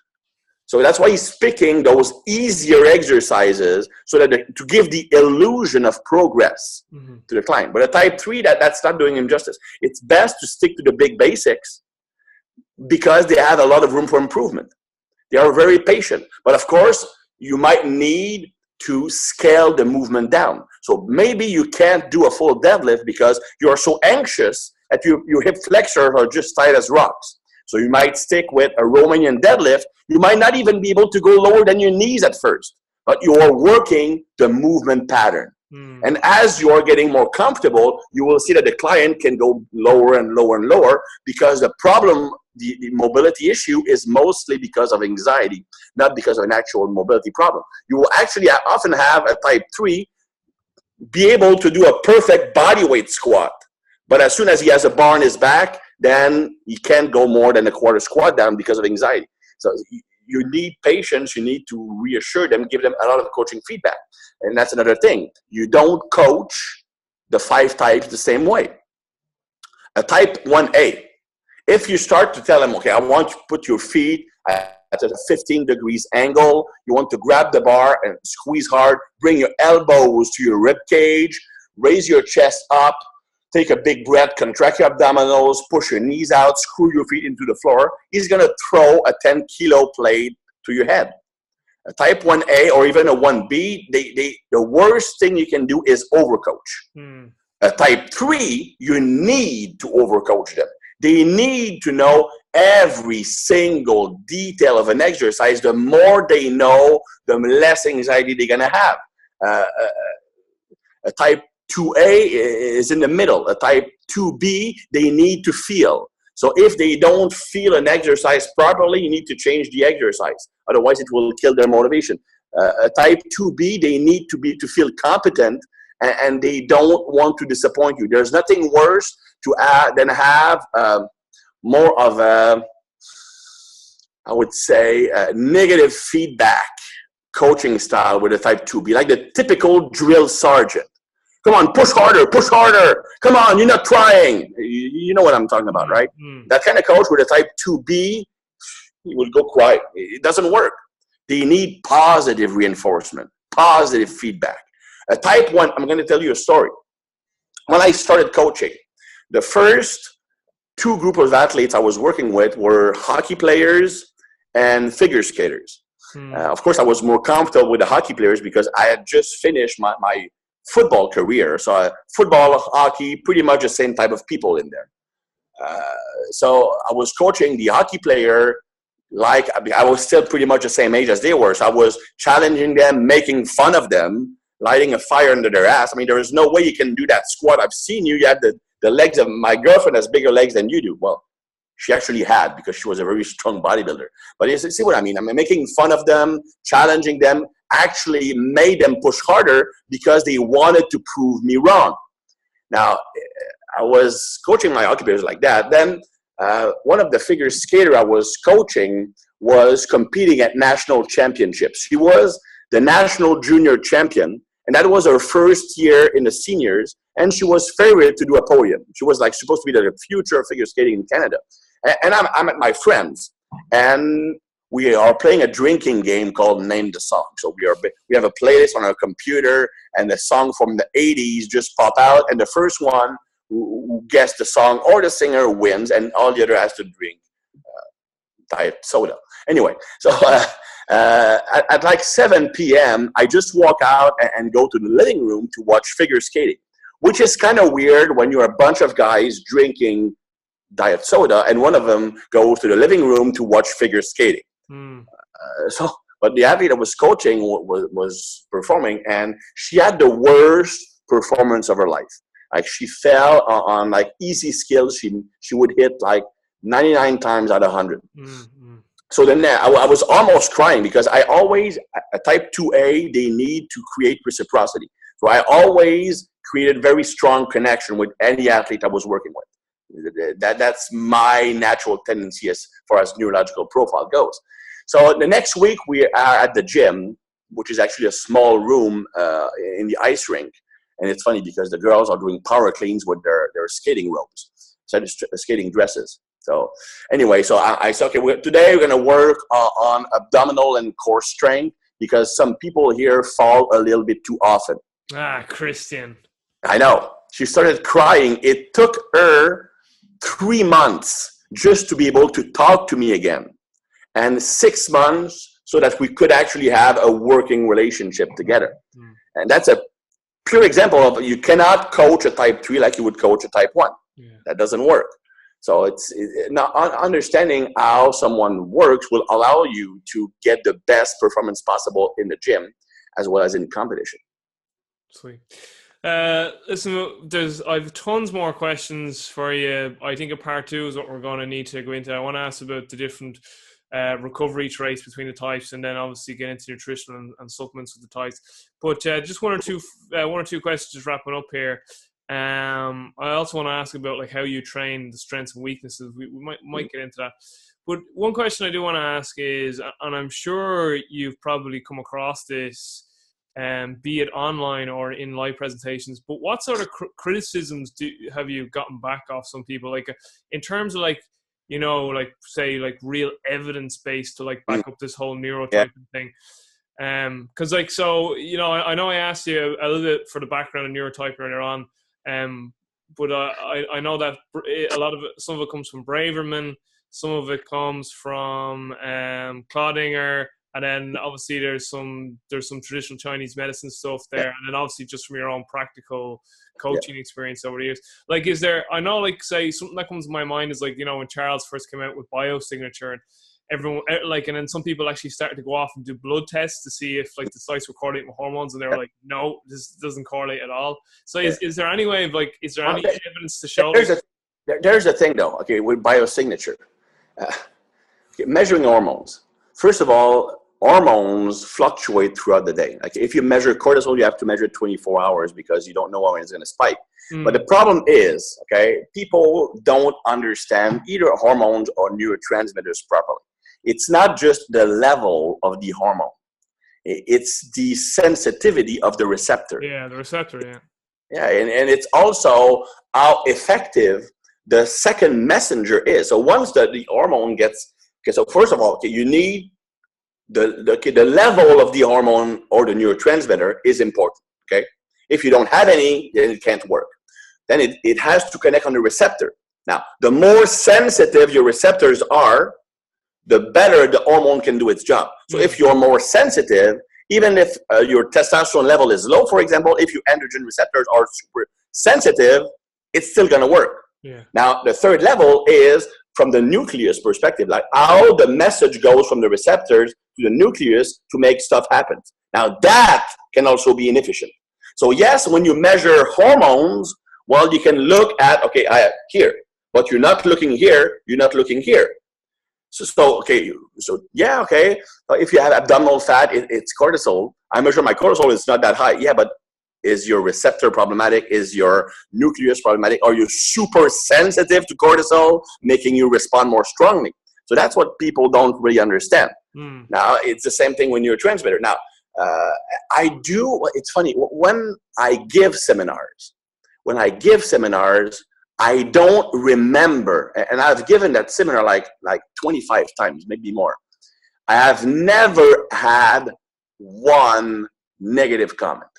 So that's why he's picking those easier exercises so that to give the illusion of progress to the client. But a type 3, that's not doing him justice. It's best to stick to the big basics because they have a lot of room for improvement. They are very patient. But of course, you might need to scale the movement down. So maybe you can't do a full deadlift because you are so anxious that your hip flexors are just tight as rocks. So you might stick with a Romanian deadlift. You might not even be able to go lower than your knees at first, but you are working the movement pattern. And as you are getting more comfortable, you will see that the client can go lower and lower and lower, because the problem, the mobility issue, is mostly because of anxiety, not because of an actual mobility problem. You will actually often have a type 3 be able to do a perfect body weight squat, but as soon as he has a bar on his back, then he can't go more than a quarter squat down because of anxiety. So you need patience. You need to reassure them, give them a lot of coaching feedback. And that's another thing. You don't coach the 5 types the same way. A type 1A If you start to tell them, okay, I want you to put your feet at a 15 degrees angle, you want to grab the bar and squeeze hard, bring your elbows to your rib cage, raise your chest up, take a big breath, contract your abdominals, push your knees out, screw your feet into the floor. He's going to throw a 10-kilo plate to your head. A type 1A or even a 1B, the worst thing you can do is overcoach. A type 3, you need to overcoach them. They need to know every single detail of an exercise. The more they know, the less anxiety they're going to have. A type 2A is in the middle. A type 2B, they need to feel. So if they don't feel an exercise properly, you need to change the exercise. Otherwise, it will kill their motivation. A type 2B, they need to feel competent, and they don't want to disappoint you. There's nothing worse than have more of a, I would say, negative feedback coaching style with a type 2B, like the typical drill sergeant. Come on, push harder, push harder. Come on, you're not trying. You know what I'm talking about, right? That kind of coach with a type 2B, he will go quiet. It doesn't work. They need positive reinforcement, positive feedback. A type 1, I'm going to tell you a story. When I started coaching, the first 2 groups of athletes I was working with were hockey players and figure skaters. Of course, I was more comfortable with the hockey players because I had just finished my football career. So football, hockey, pretty much the same type of people in there. So I was coaching the hockey player like I was still pretty much the same age as they were. So I was challenging them, making fun of them, lighting a fire under their ass. I mean, there is no way you can do that squat. I've seen you. You have the legs of my girlfriend has bigger legs than you do. Well, she actually had because she was a very strong bodybuilder. But you see what I mean? I'm making fun of them, challenging them, actually made them push harder because they wanted to prove me wrong. Now, I was coaching my hockey players like that. Then one of the figure skater I was coaching was competing at national championships. She was the national junior champion, and that was her first year in the seniors, and she was favorite to do a podium. She was like supposed to be the future of figure skating in Canada. And I'm at my friends, and we are playing a drinking game called Name the Song. So we have a playlist on our computer, and the song from the 80s just pop out, and the first one who guessed the song or the singer wins, and all the other has to drink diet soda. Anyway, so at like 7 p.m., I just walk out and go to the living room to watch figure skating, which is kind of weird when you're a bunch of guys drinking diet soda, and one of them goes to the living room to watch figure skating. But the athlete I was coaching was performing, and she had the worst performance of her life. Like she fell on like easy skills. She would hit like 99 times out of 100. So then I was almost crying because I always, a type 2A, they need to create reciprocity. So I always created very strong connection with any athlete I was working with. That's my natural tendency as far as neurological profile goes. So the next week we are at the gym, which is actually a small room in the ice rink. And it's funny because the girls are doing power cleans with their skating ropes, so skating dresses. So anyway, so I said, okay, today we're going to work on abdominal and core strength because some people here fall a little bit too often. Christian. I know. She started crying. It took her 3 months just to be able to talk to me again, and 6 months so that we could actually have a working relationship together. And that's a pure example of you cannot coach a type 3 like you would coach a type 1. That doesn't work. So it's now understanding how someone works will allow you to get the best performance possible in the gym as well as in competition. Sweet. Listen, I've tons more questions for you. I think a part 2 is what we're going to need to go into. I want to ask about the different recovery traits between the types, and then obviously get into nutrition and supplements with the types. But just one or two questions wrapping up here. I also want to ask about like how you train the strengths and weaknesses. We might get into that. But one question I do want to ask is, and I'm sure you've probably come across this, be it online or in live presentations, but what sort of criticisms have you gotten back off some people? Like in terms of like you know, like say like real evidence based to like back up this whole neurotyping thing. Because like, so, you know, I know I asked you a little bit for the background of neurotyping earlier on, but I know that a lot of it, some of it comes from Braverman, some of it comes from Claudinger, and then obviously there's some traditional Chinese medicine stuff there, and then obviously just from your own practical coaching experience over the years. Like, is there, I know, like, say something that comes to my mind is like, you know, when Charles first came out with biosignature, and everyone like, and then some people actually started to go off and do blood tests to see if like the sites were correlating with hormones, and they were like, no, this doesn't correlate at all. So is there any way of like, is there any evidence to show? There's a thing though, okay, with biosignature, measuring hormones. First of all, hormones fluctuate throughout the day. Like if you measure cortisol, you have to measure it 24 hours because you don't know when it's going to spike. But the problem is, okay, people don't understand either hormones or neurotransmitters properly. It's not just the level of the hormone. It's the sensitivity of the receptor. Yeah, the receptor, yeah. Yeah, and it's also how effective the second messenger is. So once the hormone gets, okay, so first of all, okay, you need the level of the hormone or the neurotransmitter is important, okay? If you don't have any, then it can't work. Then it has to connect on the receptor. Now, the more sensitive your receptors are, the better the hormone can do its job. So if you're more sensitive, even if your testosterone level is low, for example, if your androgen receptors are super sensitive, it's still going to work. Yeah. Now, the third level is from the nucleus perspective, like how the message goes from the receptors to the nucleus to make stuff happen. Now, that can also be inefficient. So yes, when you measure hormones, well, you can look at, okay, here, but you're not looking here, you're not looking here. So okay, yeah, okay. If you have abdominal fat, it's cortisol. I measure my cortisol, it's not that high. Yeah, but is your receptor problematic? Is your nucleus problematic? Are you super sensitive to cortisol, making you respond more strongly? So that's what people don't really understand. Now, it's the same thing with neurotransmitter. Now, it's funny, when I give seminars, I don't remember, and I've given that seminar like 25 times, maybe more. I have never had one negative comment.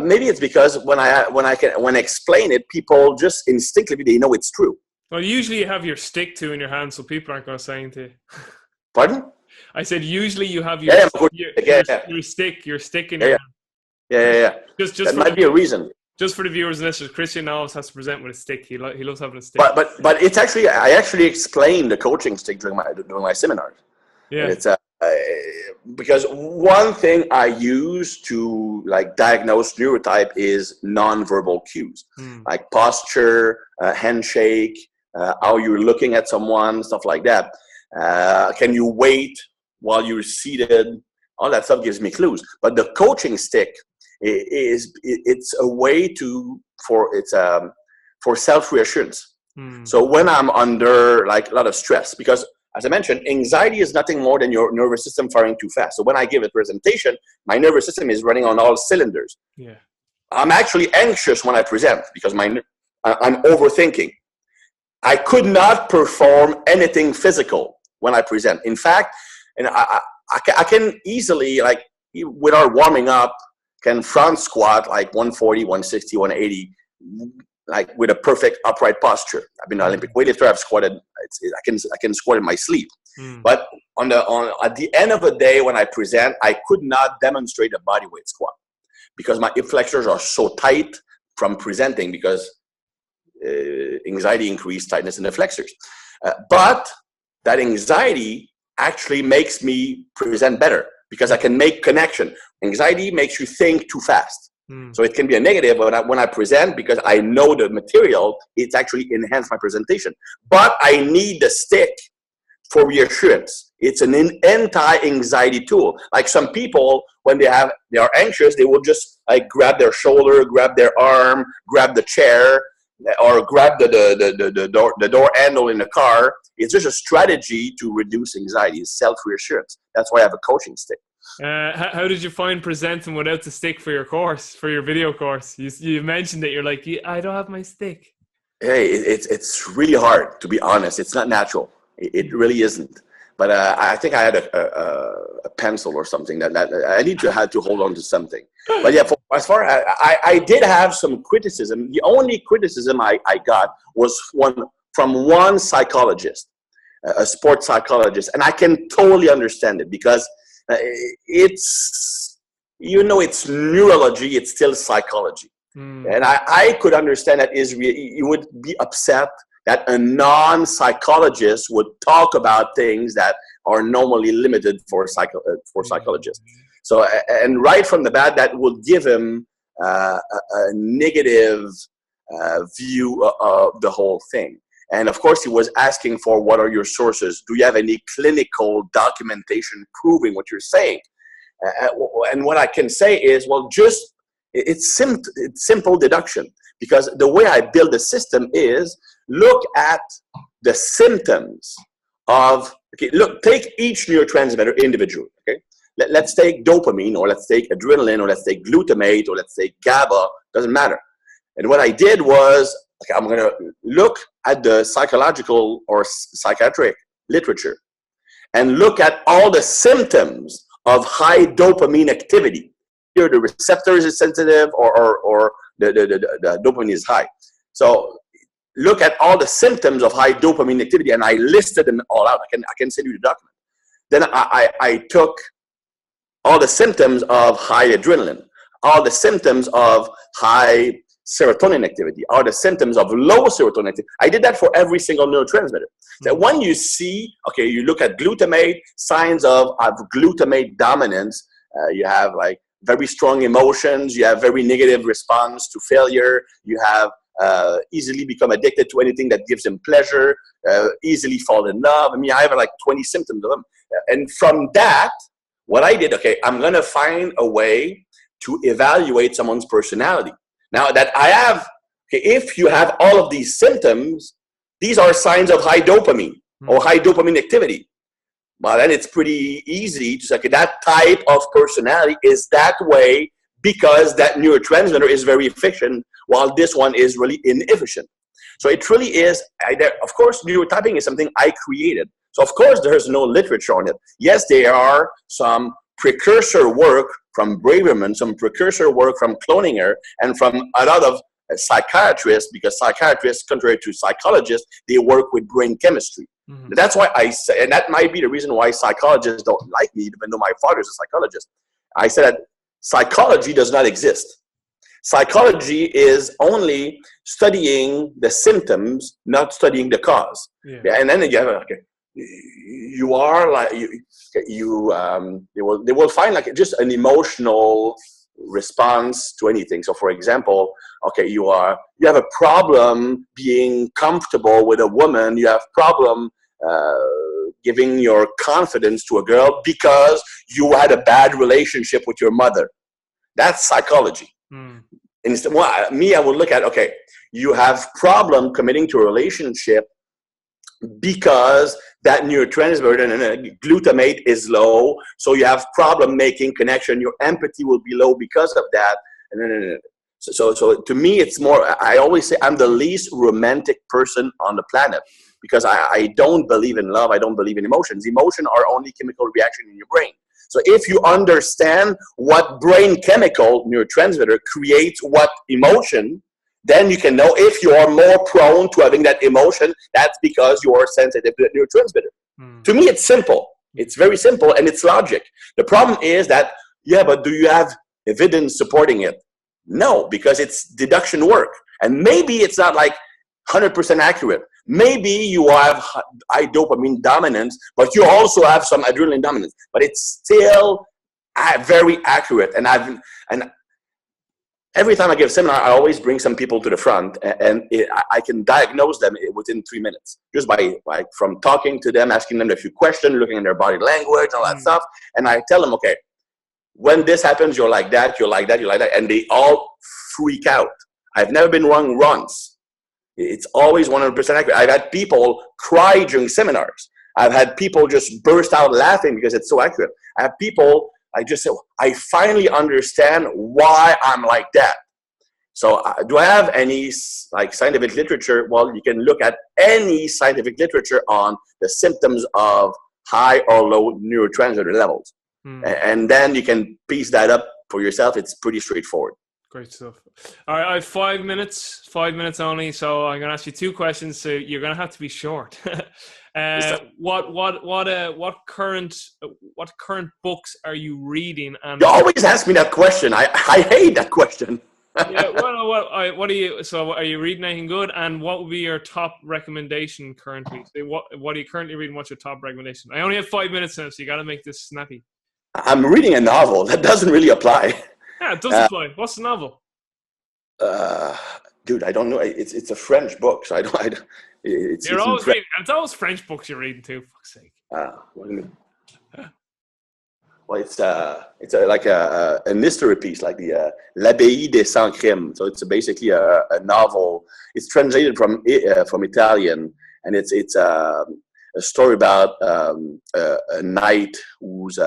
Maybe it's because when I explain it, people just instinctively, they know it's true. Well, usually you have your stick too in your hand, so people aren't going to say anything. Pardon? I said usually you have your stick in your hand. Yeah. Just that might be a reason. Just for the viewers and listeners, Christian always has to present with a stick. He loves having a stick. But it's actually, I actually explain the coaching stick during my seminars. Yeah. And it's because one thing I use to like diagnose neurotype is nonverbal cues, like posture, handshake, how you're looking at someone, stuff like that. Can you wait while you're seated? All that stuff gives me clues. But the coaching stick it's a way for self-reassurance. So when I'm under like a lot of stress, because as I mentioned, anxiety is nothing more than your nervous system firing too fast. So when I give a presentation, my nervous system is running on all cylinders. Yeah. I'm actually anxious when I present because I'm overthinking. I could not perform anything physical when I present. In fact, and I can easily, like without warming up, can front squat like 140, 160, 180, like with a perfect upright posture. I've been an Olympic weightlifter. I've squatted. I can squat in my sleep. But at the end of the day, when I present, I could not demonstrate a bodyweight squat because my hip flexors are so tight from presenting because anxiety increased tightness in the flexors. But that anxiety actually makes me present better because I can make connection. Anxiety makes you think too fast. So it can be a negative, but when I present, because I know the material, it's actually enhanced my presentation. But I need the stick for reassurance. It's an anti-anxiety tool. Like some people, when they are anxious, they will just like grab their shoulder, grab their arm, grab the chair, or grab the door handle in the car. It's just a strategy to reduce anxiety. It's self-reassurance. That's why I have a coaching stick. How did you find presenting without the stick for your course, for your video course? You mentioned that you're like, I don't have my stick. Hey, it's really hard, to be honest. It's not natural. It really isn't. But I think I had a pencil or something that I need to have to hold on to something. But yeah, as far as I did have some criticism. The only criticism I got was from one psychologist, a sports psychologist, and I can totally understand it because it's it's neurology. It's still psychology. And I could understand that you would be upset that a non-psychologist would talk about things that are normally limited for psychologists. So, and right from the bat, that would give him a negative view of the whole thing. And of course, he was asking for, what are your sources? Do you have any clinical documentation proving what you're saying? And what I can say is, well, it's simple deduction, because the way I build the system is look at the symptoms of, take each neurotransmitter individually, okay? Let's take dopamine, or let's take adrenaline, or let's take glutamate, or let's take GABA, doesn't matter. And what I did was, okay, I'm gonna look at the psychological or psychiatric literature and look at all the symptoms of high dopamine activity. Here the receptors is sensitive, or the dopamine is high. So look at all the symptoms of high dopamine activity, and I listed them all out. I can send you the document. Then I took all the symptoms of high adrenaline, all the symptoms of high serotonin activity, all the symptoms of low serotonin activity. I did that for every single neurotransmitter. So when you see, okay, you look at glutamate, signs of glutamate dominance, you have like very strong emotions, you have very negative response to failure, you have easily become addicted to anything that gives them pleasure, easily fall in love. I mean, I have like 20 symptoms of them. And from that, what I did, okay, I'm gonna find a way to evaluate someone's personality. Now that I have, okay, if you have all of these symptoms, these are signs of high dopamine or high dopamine activity. Well, then it's pretty easy to say, okay, that type of personality is that way because that neurotransmitter is very efficient, while this one is really inefficient. So it really is, of course, neurotyping is something I created. So of course, there's no literature on it. Yes, there are some precursor work from Braverman, some precursor work from Cloninger, and from a lot of psychiatrists, because psychiatrists, contrary to psychologists, they work with brain chemistry. That's why I say, and that might be the reason why psychologists don't like me, even though my father's a psychologist. I said that psychology does not exist. Psychology is only studying the symptoms, not studying the cause. Yeah. And then you have, okay, you are like, they will find like just an emotional response to anything. So for example, okay, you have a problem being comfortable with a woman, you have problem giving your confidence to a girl because you had a bad relationship with your mother. That's psychology. Instead, me, I would look at, okay, you have problem committing to a relationship because that neurotransmitter glutamate is low, so you have problem making connection. Your empathy will be low because of that. So to me, it's more, I always say I'm the least romantic person on the planet, because I don't believe in love. I don't believe in emotions. Emotions are only chemical reaction in your brain. So if you understand what brain chemical neurotransmitter creates what emotion, then you can know if you are more prone to having that emotion, that's because you are sensitive to that neurotransmitter. To me, it's simple. It's very simple, and it's logic. The problem is that, yeah, but do you have evidence supporting it? No, because it's deduction work. And maybe it's not like 100% accurate. Maybe you have high dopamine dominance, but you also have some adrenaline dominance. But it's still very accurate. And every time I give a seminar, I always bring some people to the front, and I can diagnose them within 3 minutes, just by from talking to them, asking them a few questions, looking at their body language, all that stuff. And I tell them, okay, when this happens, you're like that, you're like that, you're like that. And they all freak out. I've never been wrong once. It's always 100% accurate. I've had people cry during seminars. I've had people just burst out laughing because it's so accurate. I have people, I just say, I finally understand why I'm like that. So do I have any like scientific literature? Well, you can look at any scientific literature on the symptoms of high or low neurotransmitter levels. And then you can piece that up for yourself. It's pretty straightforward. Great stuff. All right, I have 5 minutes only. So I'm going to ask you 2 questions. So you're going to have to be short. What current books are you reading? And you always ask me that question. I hate that question. Yeah. What are you? So are you reading anything good? And what would be your top recommendation currently? So what are you currently reading? What's your top recommendation? I only have 5 minutes now, so you got to make this snappy. I'm reading a novel. That doesn't really apply. Yeah, it does apply. What's the novel? Dude, I don't know. It's a French book, so I don't. You're always reading. It's always French books you're reading too. For fuck's sake. What do you mean? Well, it's like a mystery piece, like the L'Abbaye des Sans Crimes. So it's basically a novel. It's translated from Italian, and it's a story about a knight who's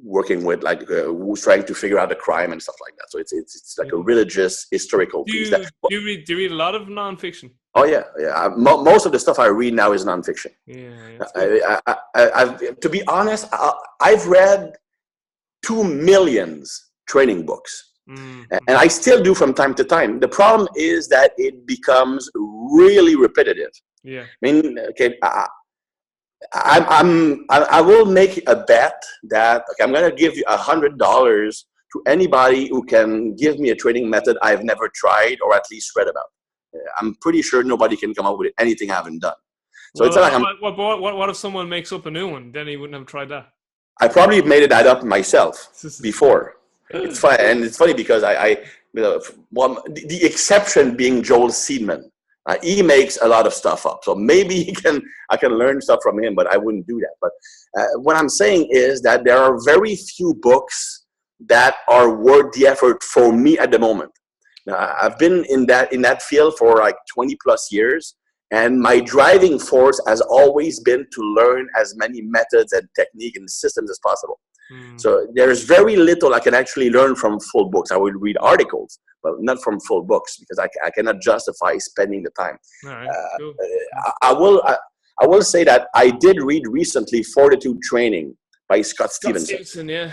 working with who's trying to figure out the crime and stuff like that. So it's like a religious historical piece. Do you read a lot of nonfiction? Oh yeah. Most of the stuff I read now is nonfiction. Yeah. I've to be honest, I've read 2 million training books, and I still do from time to time. The problem is that it becomes really repetitive. Yeah. I mean, okay, I will make a bet that I'm going to give you $100 to anybody who can give me a training method I've never tried or at least read about. I'm pretty sure nobody can come up with anything I haven't done. So it's like what if someone makes up a new one? Then he wouldn't have tried that. I probably made that up myself before. It's fun, and it's funny because the exception being Joel Seedman. He makes a lot of stuff up, so maybe I can learn stuff from him, but I wouldn't do that. But what I'm saying is that there are very few books that are worth the effort for me at the moment. Now, I've been in that field for like 20 plus years, and my driving force has always been to learn as many methods and technique and systems as possible. So there's very little I can actually learn from full books. I would read articles, but not from full books because I cannot justify spending the time. All right, cool. I will say that I did read recently Fortitude Training by Scott Stevenson. Yeah.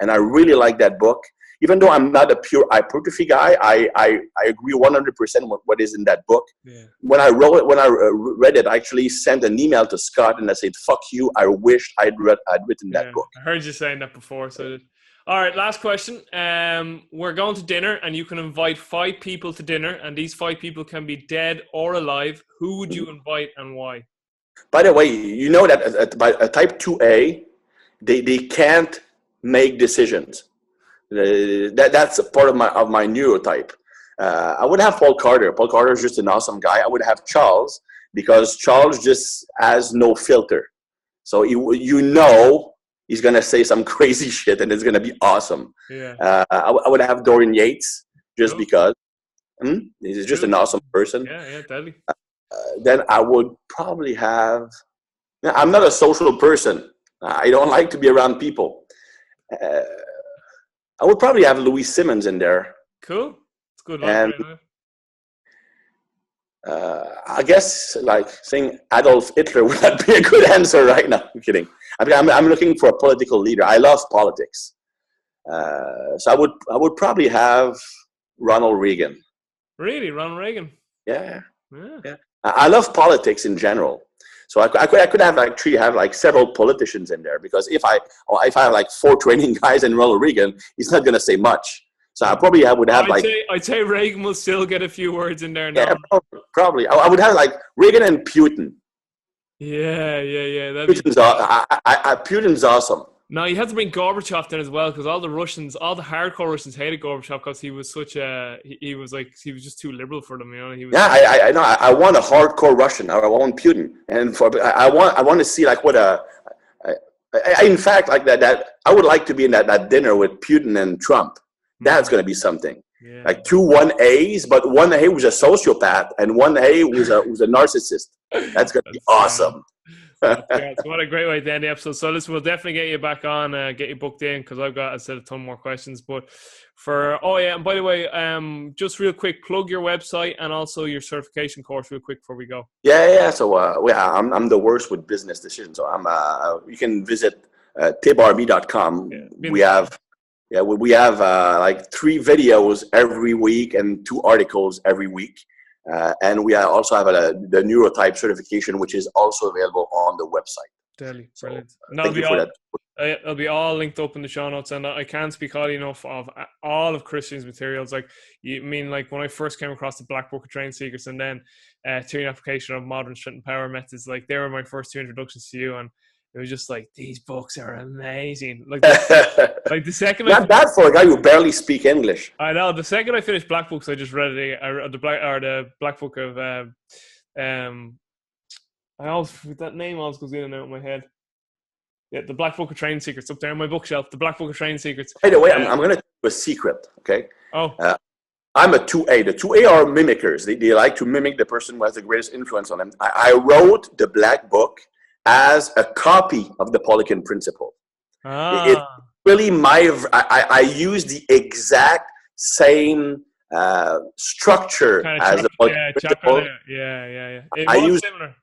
And I really like that book. Even though I'm not a pure hypertrophy guy, I agree 100% with what is in that book. Yeah. When I read it, I actually sent an email to Scott and I said, "Fuck you! I wished I'd written that book." I heard you saying that before. So, all right, last question. We're going to dinner, and you can invite 5 people to dinner, and these 5 people can be dead or alive. Who would you invite and why? By the way, you know that a type 2A, they can't make decisions. That's a part of my neurotype. I would have Paul Carter. Paul Carter is just an awesome guy. I would have Charles because Charles just has no filter. So he's gonna say some crazy shit and it's gonna be awesome. Yeah. I would have Dorian Yates just because he's just an awesome person. Yeah, totally. Then I would probably have. I'm not a social person. I don't like to be around people. I would probably have Louis Simmons in there. Cool. It's good. And I guess like saying Adolf Hitler would not be a good answer right now. I'm kidding. I'm looking for a political leader. I love politics. So I would probably have Ronald Reagan. Really? Ronald Reagan? Yeah. I love politics in general. So I could have several politicians in there because if I have like 4 training guys and Ronald Reagan, he's not gonna say much. So I probably would have I'd say Reagan will still get a few words in there now. Yeah, probably. I would have like Reagan and Putin. Yeah. Putin's awesome. No, you had to bring Gorbachev in as well because all the hardcore Russians hated Gorbachev because he was he was just too liberal for them. You know. I know. I want a hardcore Russian. I want Putin, and I want to see like what in fact like that I would like to be in that dinner with Putin and Trump. That's going to be something. Yeah. Like 2 1As, but 1A who's a sociopath and 1A who's a narcissist. That's going to be awesome. What a great way to end the episode. So listen, we'll definitely get you back on, get you booked in because I've got, I said, a ton more questions. But And by the way, just real quick, plug your website and also your certification course real quick before we go. Yeah. So I'm the worst with business decisions. So you can visit Thibaudeau.com. Yeah, we have like 3 videos every week and 2 articles every week. And we also have the Neuro Types certification, which is also available on the website. Brilliant. So, thank you for that. It'll be all linked up in the show notes, and I can't speak highly enough of all of Christian's materials. Like, like when I first came across the Black Book of Training Secrets, and then Theory and Application of Modern Strength and Power Methods, like they were my first 2 introductions to you, and it was just like, these books are amazing. Like the second not bad for a guy who barely speak English. I know. The second I finished Black Books, I just read it. I read the Black Book of I always, that name always goes in and out of my head. Yeah, the Black Book of Training Secrets, up there on my bookshelf. The Black Book of Training Secrets. By the way, I'm going to tell you a secret, okay? Oh. I'm a 2A. The 2A are mimickers. They like to mimic the person who has the greatest influence on them. I wrote the Black Book as a copy of the Poliquin Principle. It's really I use the exact same structure as the Poliquin Principle. Yeah. I use similar.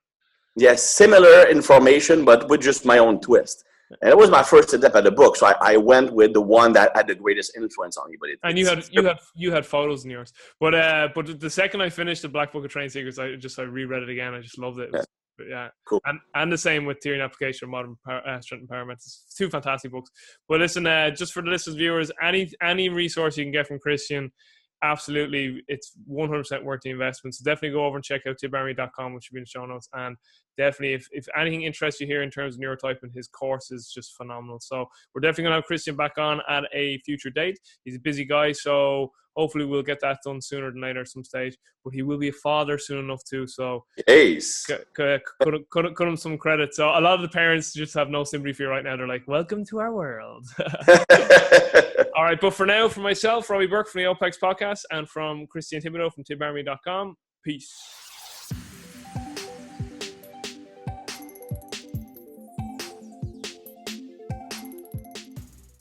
Yes, similar information, but with just my own twist. And it was my first attempt at the book, so I went with the one that had the greatest influence on me. But you had photos in yours. But the second I finished the Black Book of Training Secrets, I reread it again. I just loved it. Cool. And the same with Theory and Application of Modern Strength and Power Methods. 2 fantastic books. But listen, just for the listeners, viewers, any resource you can get from Christian, absolutely, it's 100% worth the investment. So definitely go over and check out Thibaudeau.com, which will be in the show notes. And definitely, if anything interests you here in terms of neurotyping, his course is just phenomenal. So we're definitely going to have Christian back on at a future date. He's a busy guy, so hopefully we'll get that done sooner than later at some stage. But he will be a father soon enough too. So yes, cut him some credit. So a lot of the parents just have no sympathy for you right now. They're like, welcome to our world. All right, but for now, for myself, Robbie Burke from the OPEX Podcast, and from Christian Thibaudeau from Thibaudeau.com, peace.